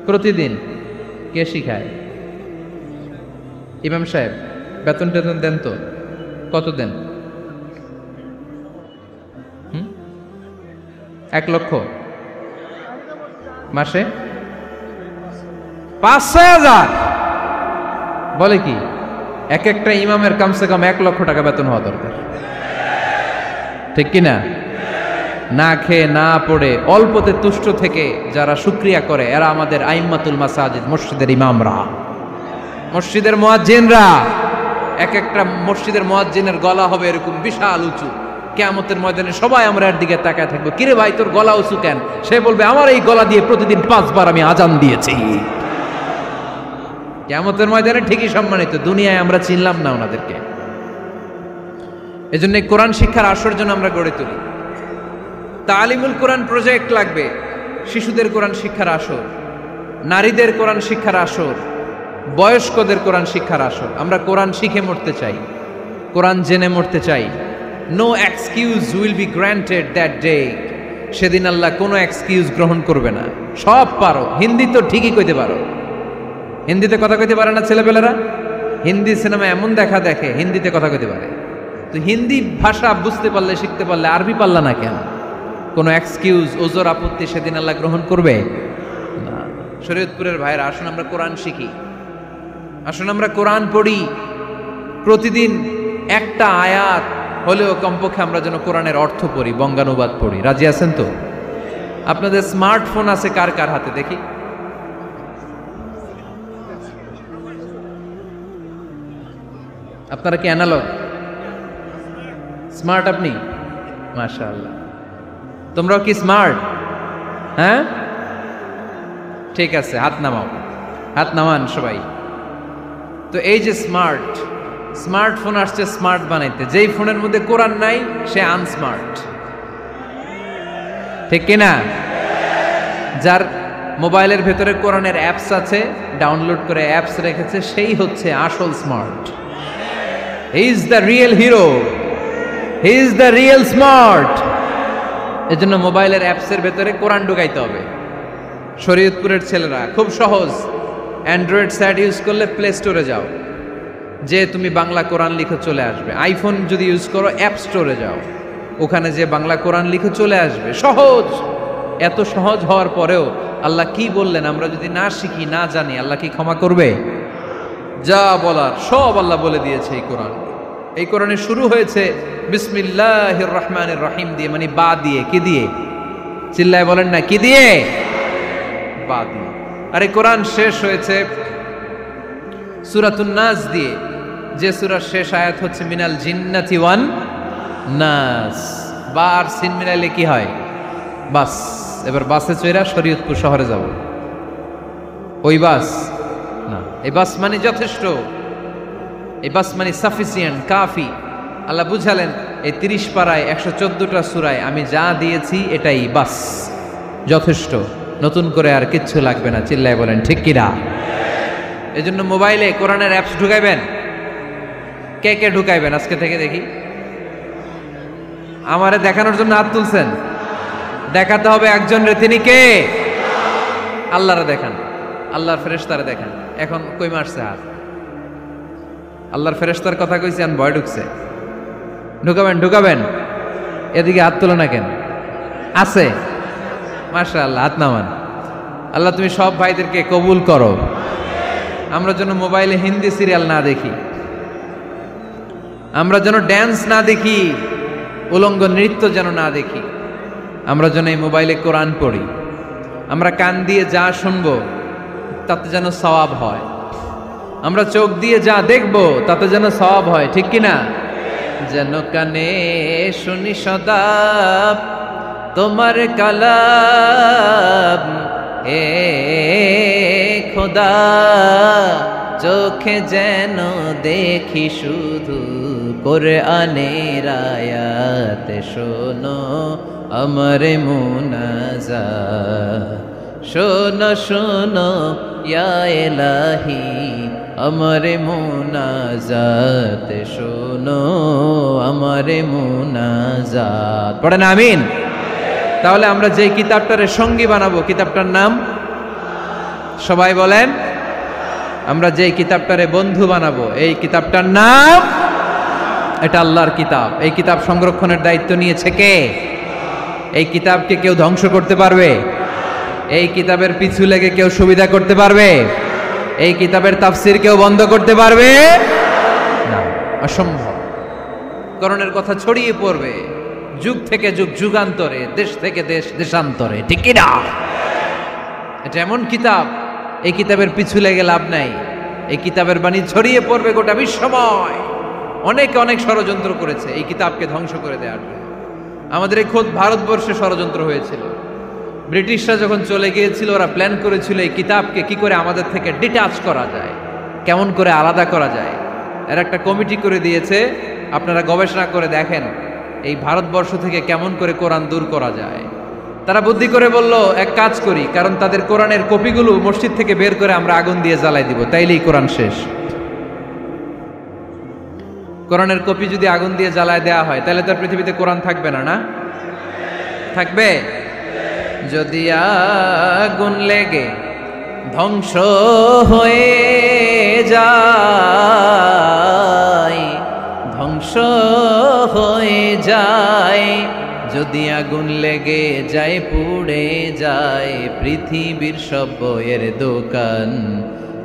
প্রতিদিন। কে শিখায়? ইমাম সাহেব। বেতন টেতন দেন তো? কত দেন? 1 লক্ষ মাসে? 5-6 হাজার? বলে কি? এক একটা ইমামের কমসে কম 1 লক্ষ টাকা বেতন হওয়া দরকার, ঠিক কিনা? না খেয়ে না পড়ে অল্পতে তুষ্ট থেকে যারা শুকরিয়া করে এরা আমাদের আইম্মাতুল মাসাজিদ, মসজিদের ইমামরা, মসজিদের মুয়াজ্জিনরা। এক একটা মসজিদের মুয়াজ্জিনের গলা হবে এরকম বিশাল উঁচু। কিয়ামতের ময়দানে সবাই আমরা এর দিকে তাকায় থাকবো, কিরে ভাই তোর গলা উঁচু কেন? সে বলবে আমার এই গলা দিয়ে প্রতিদিন 5 বার আমি আজান দিয়েছি। কিয়ামতের ময়দানে ঠিকই সম্মানিত, দুনিয়ায় আমরা চিনলাম না ওনাদেরকে। এজন্য কোরআন শিক্ষার আসর জন্য আমরা গড়ে তুলি। তালিমুল কোরআন প্রজেক্ট লাগবে, শিশুদের কোরআন শিক্ষার আসর, নারীদের কোরআন শিক্ষার আসর, বয়স্কদের কোরআন শিক্ষার আসর। আমরা কোরআন শিখে মরতে চাই, কোরআন জেনে মরতে চাই। No excuse will be granted that day. সেদিন আল্লাহ কোনো এক্সকিউজ গ্রহণ করবে না। সব পারো, হিন্দি তো ঠিকই কইতে পারো, হিন্দিতে কথা কইতে পারে না ছেলেপেলেরা? হিন্দি সিনেমা এমন দেখা দেখে হিন্দিতে কথা কইতে পারে। তো হিন্দি ভাষা বুঝতে পারলে, শিখতে পারলে আরবি পারলা না কেন? কোনো এক্সকিউজ, ওজর, আপত্তি সেদিন আল্লাহ গ্রহণ করবে না। শরীয়তপুরের ভাইরা, আসুন আমরা কোরআন শিখি, আসুন আমরা কোরআন পড়ি। প্রতিদিন একটা আয়াত হলেও কমপক্ষে আমরা যেন কোরআনের অর্থ পড়ি, বঙ্গানুবাদ পড়ি। রাজি আছেন তো? আপনাদের স্মার্টফোন আছে কার কার হাতে দেখি? আপনারা কি অ্যানালগ? স্মার্ট আপনি? মাশাআল্লাহ। তোমরাও কি স্মার্ট? হ্যাঁ, ঠিক আছে, হাত নামাও, হাত নামান সবাই। তো এই যে স্মার্টফোন আসছে স্মার্ট বানাইতে, যেই ফোনের মধ্যে কোরআন নাই সে আনস্মার্ট, ঠিক কিনা? যার মোবাইলের ভেতরে কোরআনের অ্যাপস আছে, ডাউনলোড করে অ্যাপস রেখেছে, সেই হচ্ছে আসল smart. He is the real hero, he is the real smart. এজন্য মোবাইলের অ্যাপসের ভেতরে কোরআন ঢুকাইতে হবে। শরীয়তপুরের ছেলেরা খুব সহজ, অ্যান্ড্রয়েড স্যাট ইউজ করলে প্লে স্টোরে যাও, যে তুমি বাংলা কোরআন লিখে চলে আসবে। আইফোন যদি ইউজ করো অ্যাপ স্টোরে যাও, ওখানে যে বাংলা কোরআন লিখে চলে আসবে। সহজ। এত সহজ হওয়ার পরেও আল্লাহ কি বললেন আমরা যদি না শিখি, না জানি, আল্লাহ কি ক্ষমা করবে? যা বলার সব আল্লাহ বলে দিয়েছে এই কোরআন। এই কোরআনে শুরু হয়েছে বিসমিল্লাহির রহমানির রহিম দিয়ে, মানে বা দিয়ে। কি দিয়ে? চিল্লায় বলেন না, কি দিয়ে? বা দিয়ে। আর এই কোরআন শেষ হয়েছে সূরাতুন নাস দিয়ে, যে সূরার শেষ আয়াত হচ্ছে মিনাল জিন্নাতি ওয়ান নাস। বা আর সিন মিলাইলে কি হয়? বাস। এবার বাসে চড়া শরীয়তপুর শহরে যাব। ওই বাস না, এই বাস মানে যথেষ্ট, এই বাস মানে সাফিসিয়েন্ট, কাফি। আল্লাহ বুঝালেন এই 30 পারায় 114টা সূরায় আমি যা দিয়েছি এটাই বাস, যথেষ্ট। নতুন করে আর কিচ্ছু লাগবে না। চিল্লায় বলেন ঠিক কিনা? এজন্য মোবাইলে কোরআনের অ্যাপস ঢুকাইবেন। কে কে ঢুকাইবেন আজকে থেকে দেখি? আমারে দেখানোর জন্য হাত তুলছেন? দেখাতে হবে একজন রে, তিনি কে? আল্লাহরে দেখান, আল্লাহর ফেরেশতারে দেখান। এখন কই মারছে হাত? আল্লাহর ফেরেশতার কথা কইছি, আন ভয় ঢুকছে। ঢুকাবেন ঢুকাবেন। এদিকে হাত তুলো না কেন? আছে? মাশাআল্লাহ, হাত নামান। আল্লাহ তুমি সব ভাইদেরকে কবুল করো। আমরা যেন মোবাইলে হিন্দি সিরিয়াল না দেখি, আমরা যেন ড্যান্স না দেখি, উলঙ্গ নৃত্য যেন না দেখি। আমরা যেন এই মোবাইলে কোরআন পড়ি। আমরা কান দিয়ে যা শুনবো তাতে যেন সওয়াব হয়। আমরা চোখ দিয়ে যা দেখবো তাতে যেন সওয়াব হয়, ঠিক কিনা? যেন কানে শুনি সদা তোমার কালাম, হে খোদা চোখে যেন দেখি শুধু কোরআনের আয়াত। শোনো আমার মুনাজাত, শোনো শোনো ইয়া ইলাহি আমার মুনাজাত, শোনো আমার মুনাজাত। পড়েন আমিন। তাহলে আমরা যে কিতাবটারে সঙ্গী বানাবো, কিতাবটার নাম সবাই বলেন। আমরা যে কিতাবটারে বন্ধু বানাবো, এই কিতাবটার নাম, এটা আল্লাহর কিতাব। এই কিতাব সংরক্ষণের দায়িত্ব নিয়েছে কে? এই কিতাবকে কেউ ধ্বংস করতে পারবে? এই কিতাবের পিছু লেগে কেউ সুবিধা করতে পারবে? এই কিতাবের তাফসির কেউ বন্ধ করতে পারবে না, অসম্ভব। কোরআনের কথা ছড়িয়ে পড়বে, যুগ থেকে যুগ যুগান্তরে, দেশ থেকে দেশ দেশান্তরে, ঠিক কি না? এটা এমন কিতাব, এই কিতাবের পিছু লেগে লাভ নাই। এই কিতাবের বাণী ছড়িয়ে পড়বে গোটা বিশ্বময়। অনেকে অনেক ষড়যন্ত্র করেছে এই কিতাবকে ধ্বংস করে দেওয়ার জন্য। আমাদের এই খোদ ভারতবর্ষে ষড়যন্ত্র হয়েছিল। ব্রিটিশরা যখন চলে গিয়েছিল, ওরা প্ল্যান করেছিল এই কিতাবকে কি করে আমাদের থেকে ডিটাচ করা যায়, কেমন করে আলাদা করা যায়। এর একটা কমিটি করে দিয়েছে, আপনারা গবেষণা করে দেখেন এই ভারতবর্ষ থেকে কেমন করে কোরআন দূর করা যায়। তারা বুদ্ধি করে বলল, এক কাজ করি, কারণ তাদের কোরআনের কপিগুলো মসজিদ থেকে বের করে আমরা আগুন দিয়ে জ্বালাই দিব, তাইলেই কোরআন শেষ। কোরআনের কপি যদি আগুন দিয়ে জ্বালায় দেওয়া হয়, তাহলে তার পৃথিবীতে কোরআন থাকবে না? না থাকবে? যদি আগুন লেগে ধ্বংস হয়ে যায়, ধ্বংস হয়ে যায়, যদি আগুন লেগে যায় পুড়ে যায় পৃথিবীর সব বইয়ের দোকান,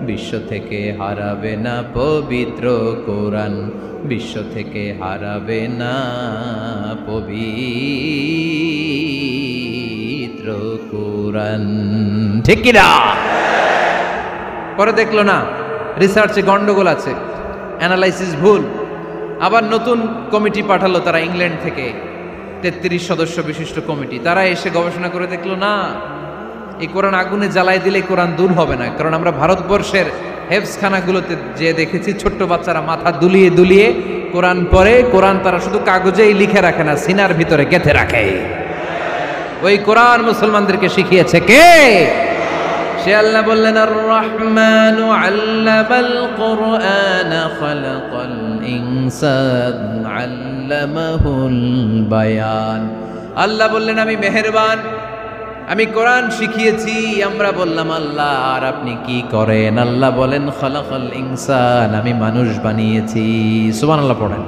বিশ্ব থেকে হারাবে না পবিত্র কোরআন, বিশ্ব থেকে হারাবে না পবিত্র কোরআন, ঠিক কি না? পরে দেখলো না রিসার্চে গন্ডগোল আছে, অ্যানালাইসিস ভুল। আবার নতুন কমিটি পাঠালো তারা ইংল্যান্ড থেকে, 33 সদস্য বিশিষ্ট কমিটি। তারা এসে গবেষণা করে দেখলো না, এই কোরআন আগুনে জ্বালাই দিলে কোরআন দূর হবে না। কারণ আমরা ভারতবর্ষের হেফজখানাগুলোতে যে দেখেছি, ছোট্ট বাচ্চারা মাথা দুলিয়ে দুলিয়ে কোরআন পড়ে। কোরআন তারা শুধু কাগজেই লিখে রাখে না, সিনার ভিতরে গেঁথে রাখে। ওই কোরআন মুসলমানদেরকে শিখিয়েছে কে? সে আল্লাহ বললেন, আর রহমানু আল্লামাল কুরআন খালাকাল ইনসান আল্লামাহুল বায়ান। আল্লাহ বললেন, আমি মেহেরবান, আমি কোরআন শিখিয়েছি। আমরা বললাম, আল্লাহ আর আপনি কি করেন? আল্লাহ বলেন, খালাকাল ইনসান, আমি মানুষ বানিয়েছি। সুবহানাল্লাহ পড়েন।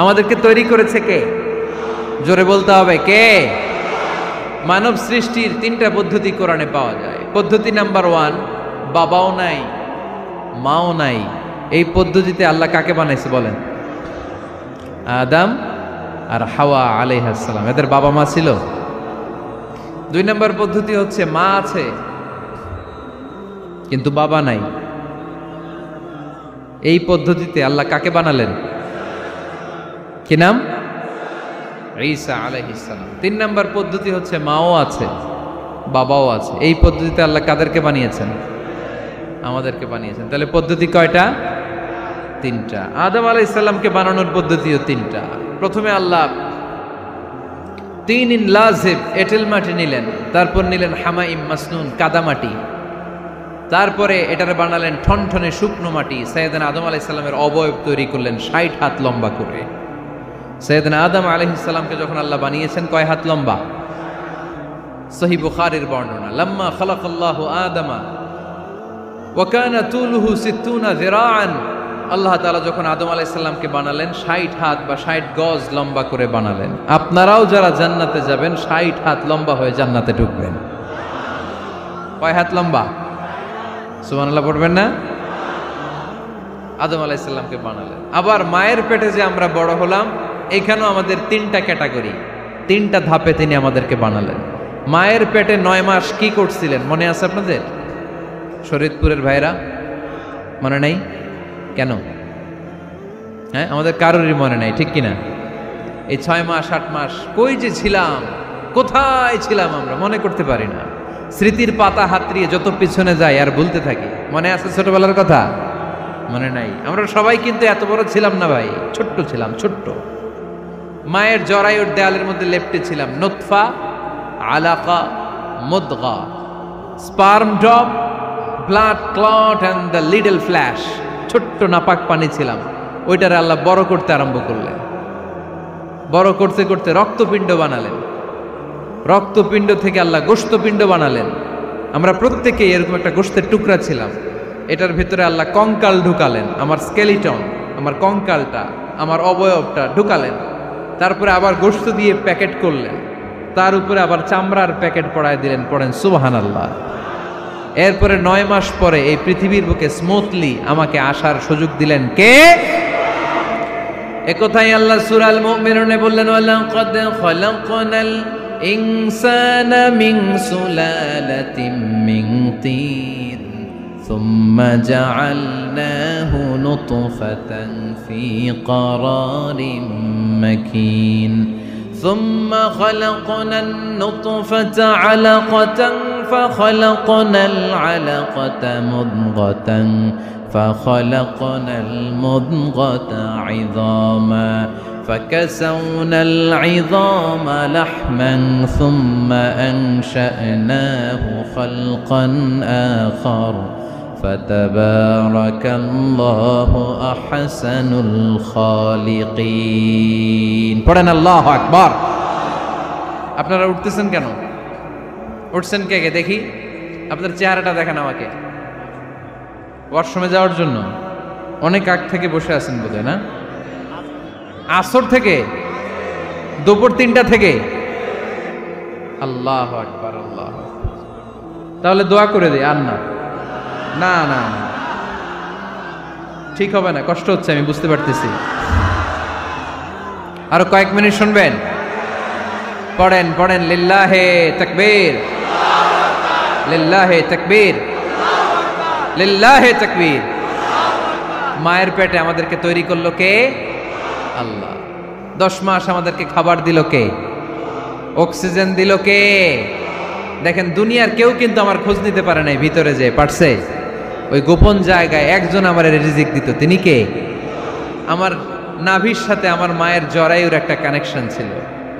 আমাদেরকে তৈরি করেছে কে? জোরে বলতে হবে, কে? মানব সৃষ্টির 3টা পদ্ধতি কোরআনে পাওয়া যায়। পদ্ধতি নাম্বার 1, বাবাও নাই মাও নাই। এই পদ্ধতিতে আল্লাহ কাকে বানাইছে বলেন? আদম আর হাওয়া আলাইহিস সালাম, এদের বাবা মা ছিল। 2 নম্বর পদ্ধতি হচ্ছে মা আছে কিন্তু বাবা নাই। এই পদ্ধতিতে আল্লাহ কাকে বানালেন? কি নাম? ঈসা আলাইহিস সালাম। 3 নম্বর পদ্ধতি হচ্ছে মাও আছে বাবাও আছে। এই পদ্ধতিতে আল্লাহ কাদেরকে বানিয়েছেন? আমাদেরকে বানিয়েছেন। তাহলে পদ্ধতি কয়টা? 3টা। আদম আলাইহিস সালামকে বানানোর পদ্ধতিও 3টা। প্রথমে আল্লাহ 3 লাজিব এঁটেল মাটি নিলেন, তারপর নিলেন হামাইম মাসনুন কাদামাটি, তারপরে এটারে বানালেন ঠনঠনে শুকনো মাটি। সাইয়েদনা আদম আলাইহিস সালামের অবয়ব তৈরি করলেন 60 হাত লম্বা করে। সাইয়েদনা আদম আলাইহিস সালামকে যখন আল্লাহ বানিয়েছেন, কয় হাত লম্বা? সহিহ বুখারীর বর্ণনা, লাম্মা খালাকাল্লাহু আদামা ওয়া কানা তুলুহু 60 যিরাআন। আল্লাহ তাআলা যখন আদম আলাইহিস সালামকে বানালেন, 60 হাত বা 60 গজ লম্বা করে বানালেন। আপনারাও যারা জান্নাতে যাবেন, 60 হাত লম্বা হয়ে জান্নাতে ঢুকবেন। কয় হাত লম্বা? সুবহানাল্লাহ পড়বেন না? আদম আলাইহিস সালামকে বানালেন। আবার মায়ের পেটে যে আমরা বড় হলাম, এখানেও আমাদের 3টা ক্যাটাগরি, 3টা ধাপে তিনি আমাদেরকে বানালেন। মায়ের পেটে 9 মাস কি করছিলেন মনে আছে আপনাদের? শরীয়তপুরের ভাইরা মনে নাই? কেন? হ্যাঁ, আমাদের কারোরই মনে নাই, ঠিক কিনা? এই 6 মাস 8 মাস কই যে ছিলাম, কোথায় ছিলাম আমরা মনে করতে পারি না। স্মৃতির পাতা হাতড়িয়ে যত পিছনে যাই আর ভুলতে থাকি। মনে আছে ছোটবেলার কথা? মনে নাই। আমরা সবাই কিন্তু এত বড় ছিলাম না ভাই, ছোট্ট ছিলাম, ছোট্ট। মায়ের জরায়ুর দেয়ালের মধ্যে লেপ্টে ছিলাম। নুতফা, আলাকা, মুদগা, sperm drop, blood clot and the little flesh. ছোট্ট নাপাক পানি ছিলাম। ওইটারে আল্লাহ বড় করতে আরম্ভ করলেন। বড় করতে করতে রক্তপিণ্ড বানালেন। রক্তপিণ্ড থেকে আল্লাহ গোশতপিণ্ড বানালেন। আমরা প্রত্যেকে এরকম একটা গোশতের টুকরা ছিলাম। এটার ভিতরে আল্লাহ কঙ্কাল ঢুকালেন, আমার স্কেলিটন, আমার কঙ্কালটা, আমার অবয়বটা ঢুকালেন। তারপরে আবার গোশত দিয়ে প্যাকেট করলেন, তার উপরে আবার চামড়ার প্যাকেট পড়ায় দিলেন। পড়েন সুবহানাল্লাহ। এরপরে 9 মাস পরে এই পৃথিবীর বুকে স্মুথলি আমাকে আসার সুযোগ দিলেন কে? একথাই আল্লাহ সূরা আল মুমিনুনে বললেন, ওয়ালাকাদ খালাকনাল ইনসানা মিন সুলালাতিন মিন তিন সুম্মা জাআলনাহু নুতফাতান ফি ক্বারারিন মাকিন ثم خلقنا النطفة علقة فخلقنا العلقة مضغة فخلقنا المضغة عظاما فكسونا العظام لحما ثم أنشأناه خلقا آخر فتبارك الله أحسن الخالقين পড়েন আল্লাহু আকবার। আপনারা উঠতেছেন কেন? উঠছেন কে কে দেখি, আপনার চেহারাটা দেখেন আমাকে। ওয়াশরুমে যাওয়ার জন্য অনেক আগ থেকে বসে আছেন বোধহয়, না? আসর থেকে, দুপুর 3টা থেকে। আল্লাহু আকবার, আল্লাহু আকবার। তাহলে দোয়া করে দেই। আর না না না না, ঠিক হবে না, কষ্ট হচ্ছে, আমি বুঝতে পারতেছি। আরো কয়েক মিনিট শুনবেন? পড়েন পড়েন, লিল্লাহে তাকবীর, লিল্লাহে তাকবীর, লিল্লাহে তাকবীর। মায়ের পেটে আমাদেরকে তৈরি করলো কে? আল্লাহ। 10 মাস আমাদেরকে খাবার দিল কে? অক্সিজেন দিল কে? দেখেন, দুনিয়ার কেউ কিন্তু আমার খোঁজ নিতে পারে নাই ভিতরে, যে পারছে ওই গোপন জায়গায় একজন আমার রিজিক দিত। তিনি কে? আমার নাভির সাথে আমার মায়ের জরায়ুর একটা কানেকশন ছিল।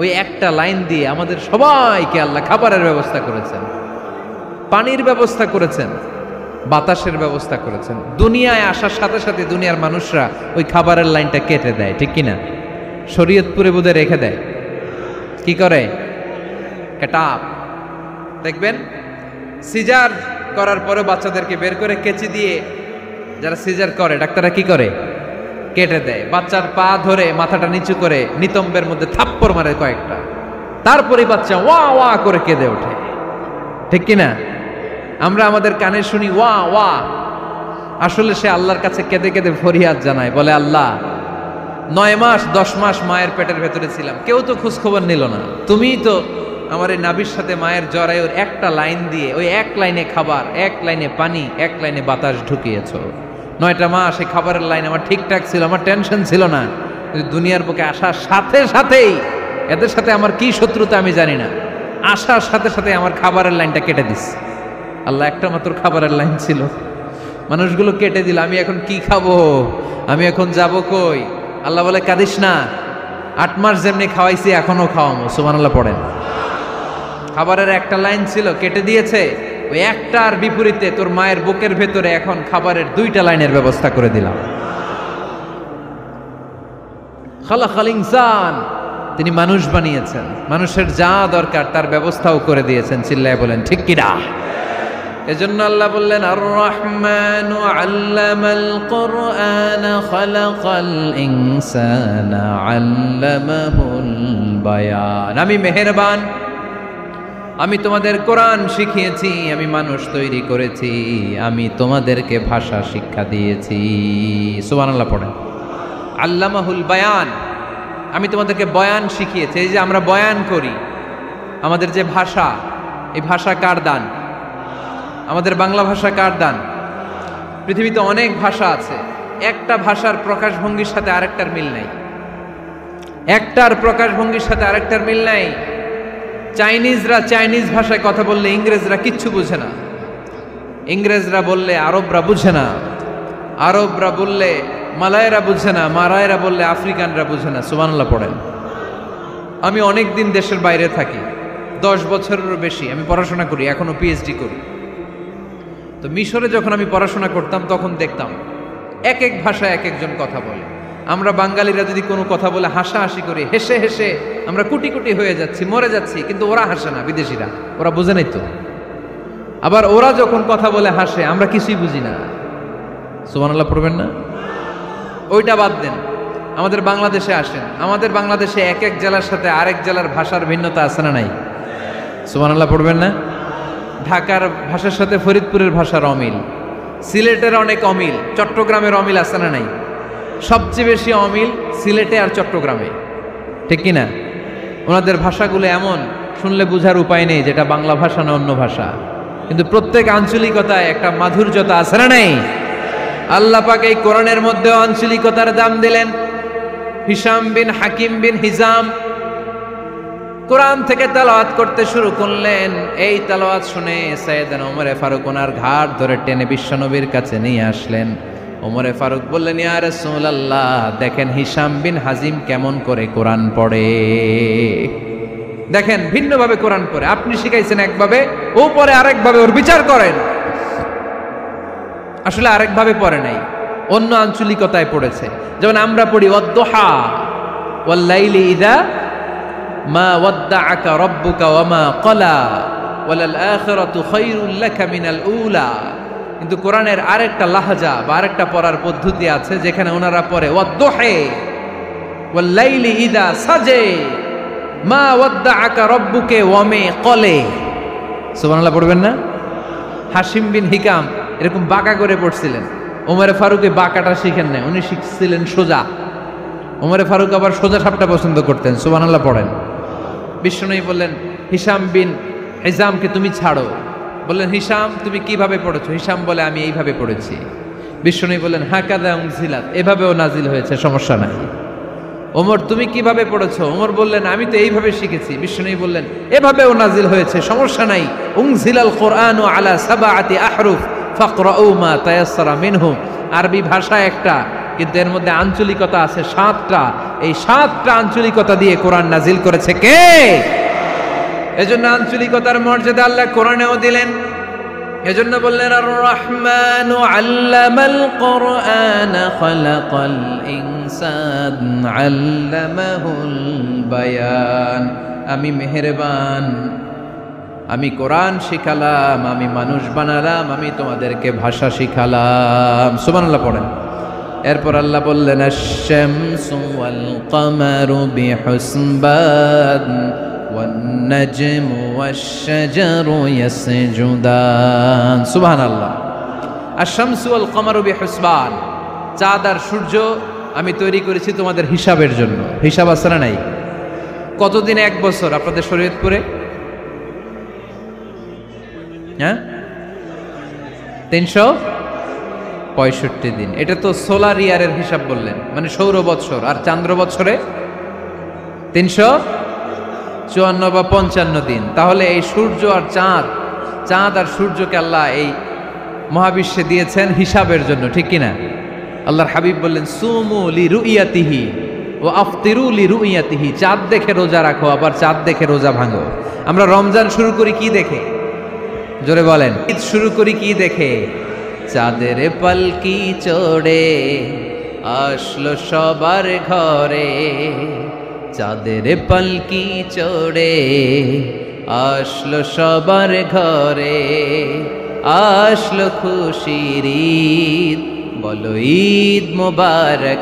ওই একটা লাইন দিয়ে আমাদের সবাইকে আল্লাহ খাবারের ব্যবস্থা করেছেন, পানির ব্যবস্থা করেছেন, বাতাসের ব্যবস্থা করেছেন। দুনিয়ায় আসার সাথে সাথে দুনিয়ার মানুষরা ওই খাবারের লাইনটা কেটে দেয়, ঠিক কিনা? শরীয়তপুরে বোধহয় রেখে দেয়। কি করে? কাটাপ। দেখবেন সিজার করার পরে বাচ্চাদেরকে বের করে কেচি দিয়ে, যারা সিজার করে ডাক্তাররা কি করে? কেটে দেয়। বাচ্চার পা ধরে মাথাটা নিচু করে নিতম্বের মধ্যে থাপ্পড় মারে কয়েকটা, তারপরে বাচ্চা ওয়া ওয়া করে কেঁদে ওঠে, ঠিক কিনা? আমরা আমাদের কানে শুনি ওয়া ওয়া, আসলে সে আল্লাহর কাছে কেঁদে কেঁদে ফরিয়াদ জানায়, বলে আল্লাহ 9 মাস 10 মাস মায়ের পেটের ভেতরে ছিলাম, কেউ তো খোঁজ খবর নিল না, তুমিই তো আমার এই নাভির সাথে মায়ের জরায়ুর একটা লাইন দিয়ে, ওই এক লাইনে খাবার, এক লাইনে পানি, এক লাইনে বাতাস ঢুকিয়েছ। 9টা মাস এই খাবারের লাইন আমার ঠিকঠাক ছিল, আমার টেনশন ছিল না। দুনিয়ার বুকে আসার সাথে সাথেই, এদের সাথে আমার কি শত্রুতা আমি জানি না, আসার সাথে সাথে আমার খাবারের লাইনটা কেটে দিস। আল্লাহ একটা মাত্র খাবারের লাইন ছিল, মানুষগুলো কেটে দিল। আমি এখন কি খাবো? আমি এখন যাব কই? আল্লাহ বলে কাঁদিস না, 8 মাস যেমনি খাওয়াইছি এখনো খাওয়াবো। সুবহানাল্লাহ পড়েন। খাবারের একটা লাইন ছিল, কেটে দিয়েছে। ওই একটার বিপরীতে তোর মায়ের বুকের ভেতরে এখন খাবারের 2টা লাইনের ব্যবস্থা করে দিলাম। খালাকাল ইনসান, তিনি মানুষ বানিয়েছেন, মানুষের যা দরকার তার ব্যবস্থাও করে দিয়েছেন। চিল্লায় বলেন ঠিক কিনা? এজন্য আল্লাহ বললেন, আর রহমানু আল্লামাল কুরআন খালাকাল ইনসানা আল্লামাহুল বায়ান। আমি মেহেরবান, আমি তোমাদের কোরআন শিখিয়েছি, আমি মানুষ তৈরি করেছি, আমি তোমাদেরকে ভাষা শিক্ষা দিয়েছি। সুবহানাল্লাহ পড়েন। আল্লামাহুল বায়ান, আমি তোমাদেরকে বয়ান শিখিয়েছি। এই যে আমরা বয়ান করি, আমাদের যে ভাষা, এই ভাষা কার দান? আমাদের বাংলা ভাষা কার দান? পৃথিবীতে অনেক ভাষা আছে, একটা ভাষার প্রকাশভঙ্গির সাথে আরেকটার মিল নাই, একটার প্রকাশভঙ্গির সাথে আরেকটার মিল নাই। চাইনিজরা চাইনিজ ভাষায় কথা বললে ইংরেজরা কিচ্ছু বুঝে না, ইংরেজরা বললে আরবরা বুঝে না, আরবরা বললে মালায়রা বুঝে না, মারায়রা বললে আফ্রিকানরা বুঝে না। সুবহানাল্লাহ পড়েন। আমি অনেক দিন দেশের বাইরে থাকি, 10 বছরেরও বেশি আমি পড়াশোনা করি, এখনো পিএইচডি করি। তো মিশরে যখন আমি পড়াশোনা করতাম তখন দেখতাম এক এক ভাষায় এক একজন কথা বলে। আমরা বাঙালিরা যদি কোনো কথা বলে হাসাহাসি করি, হেসে হেসে আমরা কুটি কুটি হয়ে যাচ্ছি, মরে যাচ্ছি, কিন্তু ওরা হাসে না, বিদেশিরা, ওরা বুঝে নাই তো। আবার ওরা যখন কথা বলে হাসে, আমরা কিছুই বুঝি না। সুবহানাল্লাহ পড়বেন না? ওইটা বাদ দেন, আমাদের বাংলাদেশে আসেন, আমাদের বাংলাদেশে এক এক জেলার সাথে আরেক জেলার ভাষার ভিন্নতা আছে না নাই? সুবহানাল্লাহ পড়বেন না? ঢাকার ভাষার সাথে ফরিদপুরের ভাষার অমিল, সিলেটের অনেক অমিল, চট্টগ্রামের অমিল আছে না নাই? সবচেয়ে বেশি অমিল সিলেটে আর চট্টগ্রামে, ঠিক কিনা? ওনাদের ভাষাগুলো এমন, শুনলে বোঝার উপায় নেই যেটা বাংলা ভাষা না অন্য ভাষা, কিন্তু প্রত্যেক আঞ্চলিকতায় একটা মাধুর্যতা আছে না নেই? আল্লাহ পাক এই কোরআনের মধ্যে আঞ্চলিকতার দাম দিলেন। হিশাম বিন হাকিম বিন হিজাম কোরআন থেকে তেলাওয়াত করতে শুরু করলেন। এই তেলাওয়াত শুনে সাইয়েদনা ওমরে ফারুক ওনার ঘাট ধরে টেনে বিশ্বনবীর কাছে নিয়ে আসলেন। ওমরে ফারুক বললেন, ইয়া রাসূলুল্লাহ, দেখেন হিশাম বিন হাজিম কেমন করে কোরআন পড়ে, দেখেন ভিন্নভাবে কোরআন পড়ে। আপনি শিখাইছেন একভাবে, ও পড়ে আরেকভাবে, ওর বিচার করেন। আসলে আরেকভাবে পড়ে নাই, অন্য আঞ্চলিকতায় পড়েছে। যেমন আমরা পড়ি ওয়াদ্দুহা ওয়াল লাইলি ইযা মা ওয়াদ্দাআকা রাব্বুকা ওয়া মা ক্বালা ওয়ালাল আখিরাতু খায়রুল লাকা মিনাল উলা। কিন্তু কোরআনের আরেকটা লাহজা বা আরেকটা পড়ার পদ্ধতি আছে যেখানে ওনারা পড়ে ওয়াদ্দুহি ওয়াল লাইলি ইযা সাজে মা ওয়াদ্দাআকা রাব্বুকা ওয়া মা ক্বালা। সুবহানাল্লাহ পড়বেন না? হাশিম বিন হিকাম এরকম বাঁকা করে পড়ছিলেন। ওমরে ফারুক এই বাঁকাটা শিখেন না, উনি শিখছিলেন সোজা। ওমরে ফারুক আবার সোজা সাপটা পছন্দ করতেন। সুবহানাল্লাহ পড়েন। বিশ্বনবী বললেন, হিশাম বিন হিজামকে তুমি ছাড়ো। বললেন, হিশাম তুমি কিভাবে পড়েছো? হিশাম বলে, আমি এইভাবে পড়েছি। বিশ্বনবী বললেন, হাকাযা উনজিলাত, এভাবেও নাজিল হয়েছে, সমস্যা নাই। ওমর তুমি কিভাবে পড়েছো? ওমর বললেন, আমি তো এইভাবে শিখেছি। বিশ্বনবী বললেন, এভাবেও নাজিল হয়েছে, সমস্যা নাই। উনজিলাল কুরআনু আলা সাবআতি আহরুফ ফাকরাউ মা তায়াসসারা মিনহু। আরবি ভাষা একটা, কিন্তু এর মধ্যে আঞ্চলিকতা আছে 7টা। এই 7টা আঞ্চলিকতা দিয়ে কোরআন নাজিল করেছে কে? এজন্য আঞ্চলিকতার মর্যাদা আল্লাহ কোরআনেও দিলেন। এজন্য বললেন, আর রহমানু আল্লামাল কোরআন খালাকাল ইনসান আল্লামাহুল বায়ান। আমি মেহেরবান, আমি কোরআন শিখালাম, আমি মানুষ বানালাম, আমি তোমাদেরকে ভাষা শিখালাম। সুবহানাল্লাহ পড়েন। এরপর আল্লাহ বললেন, আশ-শামসু ওয়াল কামারু বিহুসবান ওয়ান নাজমু ওয়াশ-শাজারু ইয়াসজুদান। সুবহানাল্লাহ। আশ-শামসু ওয়াল কামারু বিহুসবান, চাঁদ আর সূর্য আমি তৈরি করেছি তোমাদের হিসাবের জন্য। হিসাব আছে না নাই? কতদিন এক বছর আপনাদের শরীয়তপুরে? হ্যাঁ, 365 দিন। এটা তো সোলার ইয়ারের হিসাব বললেন, মানে সৌর বৎসর। আর চান্দ্র বৎসরে 354 বা 55 দিন। তাহলে এই সূর্য আর চাঁদ, চাঁদ আর সূর্যকে আল্লাহ এই মহাবিশ্বে দিয়েছেন হিসাবের জন্য, ঠিক কিনা? আল্লাহর হাবিব বললেন, সুমু লি রুইয়াতিহি ওয়া আফতিরু লি রুইয়াতিহি। চাঁদ দেখে রোজা রাখো, আবার চাঁদ দেখে রোজা ভাঙো। আমরা রমজান শুরু করি কি দেখে? জোরে বলেন। ঈদ শুরু করি কি দেখে? চাঁদের পালকি চড়ে আসলো সবার ঘরে, চাঁদের পালকি চড়ে আসলো সবার ঘরে, আসলো খুশির ঈদ, বলো ঈদ মুবারক,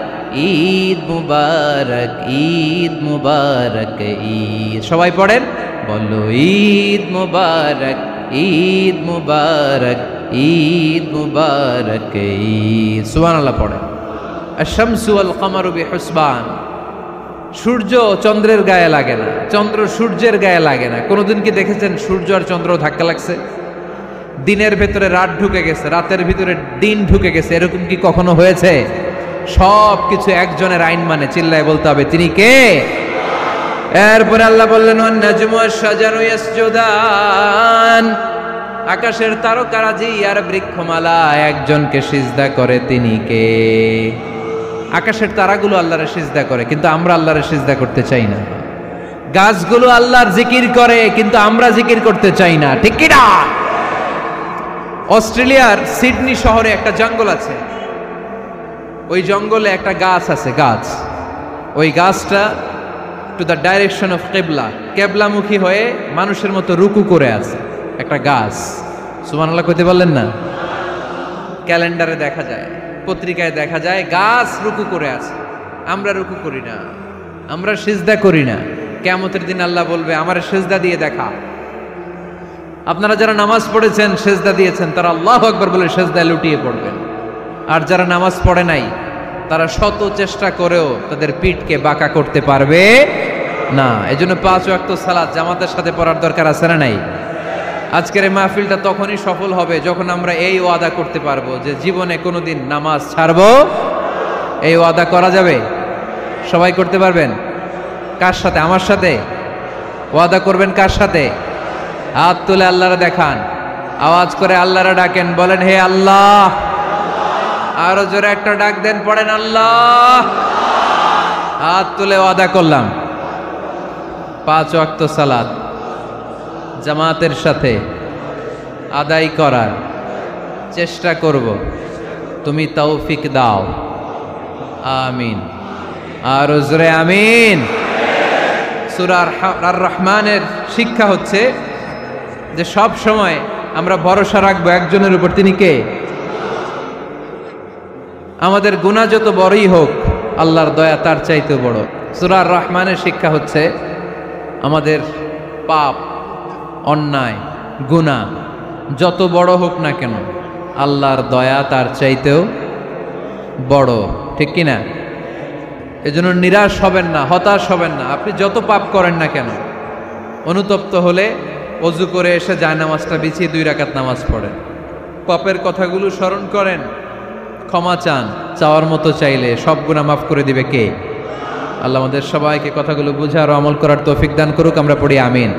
ঈদ মুবারক, ঈদ মুবারক ঈদ। সবাই পড়েন, বলো ঈদ মুবারক, ঈদ মুবারক, ঈদ মুবারক ঈদ। সুবহানাল্লাহ পড়েন। আশ-শামসু ওয়াল কামারু বিহুসবান, সূর্য চন্দ্রের গায়ে লাগে না, চন্দ্র সূর্যের গায়ে লাগে না। কোনোদিন কি দেখেছেন সূর্য আর চন্দ্র ধাক্কা লাগছে? দিনের ভেতরে রাত ঢুকে গেছে, রাতের ভিতরে দিন ঢুকে গেছে, এরকম কি কখনো হয়েছে? সব কিছু একজনের আইন মানে, চিল্লায় বলতে হবে, তিনি কে? এরপরে আল্লাহ বললেন, ওয়ান নাজমু ওয়াশ-শাজারু ইয়াসজুদান, আকাশের তারকারাজি আর বৃক্ষমালা একজনকে সিজদা করে, তিনি কে? আকাশের তারাগুলো আল্লাহরে সিজদা করে, কিন্তু আমরা আল্লাহরে সিজদা করতে চাই না। গাছগুলো আল্লাহর জিকির করে, কিন্তু আমরা জিকির করতে চাই না, ঠিক কি না? অস্ট্রেলিয়ার সিডনি শহরে একটা জঙ্গল আছে। ওই জঙ্গলে একটা গাছ আছে, গাছ। ওই গাছটা টু দ্য ডাইরেকশন অফ কেবলা, কেবলামুখী হয়ে মানুষের মতো রুকু করে আছে একটা গাছ। সুবহানাল্লাহ কইতে পারলেন না? ক্যালেন্ডারে দেখা যায়, পত্রিকায় দেখা যায়, গাছ রুকু করে আছে। আমরা রুকু করি না, আমরা সিজদা করি না। কিয়ামতের দিন আল্লাহ বলবে, আমার সিজদা দিয়ে দেখা। আপনারা যারা নামাজ পড়েছেন, সিজদা দিয়েছেন, তারা আল্লাহু আকবার বলে সিজদায় লুটিয়ে পড়বেন। আর যারা নামাজ পড়ে নাই, তারা শত চেষ্টা করেও তাদের পিঠকে বাঁকা করতে পারবে না। এজন্য 5 ওয়াক্ত সালাত জামাতের সাথে পড়ার দরকার আছে না নাই? আজকের এই মাহফিলটা তখনই সফল হবে যখন আমরা এই ওয়াদা করতে পারবো যে জীবনে কোনোদিন নামাজ ছাড়বো। এই ওয়াদা করা যাবে? সবাই করতে পারবেন? কার সাথে? আমার সাথে ওয়াদা করবেন? কার সাথে? হাত তুলে আল্লাহরা দেখান, আওয়াজ করে আল্লাহরা ডাকেন, বলেন হে আল্লাহ। আরো জোরে একটা ডাক দেন, পড়েন আল্লাহ। হাত তুলে ওয়াদা করলাম 5 ওয়াক্ত সালাত জামাতের সাথে আদায় করার চেষ্টা করব, তুমি তৌফিক দাও, আমিন। আর জোরে আমিন। সূরা আর রহমানের শিক্ষা হচ্ছে যে সব সময় আমরা ভরসা রাখবো একজনের উপর, তিনি কে? আমাদের গুনাহ যত বড়ই হোক আল্লাহর দয়া তার চাইতেও বড়। সূরা আর রহমানের শিক্ষা হচ্ছে আমাদের পাপ, অন্যায়, গুনাহ যত বড় হোক না কেন আল্লাহর দয়া তার চাইতেও বড়, ঠিক কিনা? এজন্য নিরাশ হবেন না, হতাশ হবেন না। আপনি যত পাপ করেন না কেন, অনুতপ্ত হলে ওযু করে এসে জায়নামাজটা বিছিয়ে 2 রাকাত নামাজ পড়েন, পাপের কথাগুলো স্মরণ করেন, ক্ষমা চান। চাওয়ার মতো চাইলে সব গুনাহ মাফ করে দিবে কে? আল্লাহ আমাদের সবাইকে কথাগুলো বুঝার ও আমল করার তৌফিক দান করুক। আমরা পড়ি আমিন।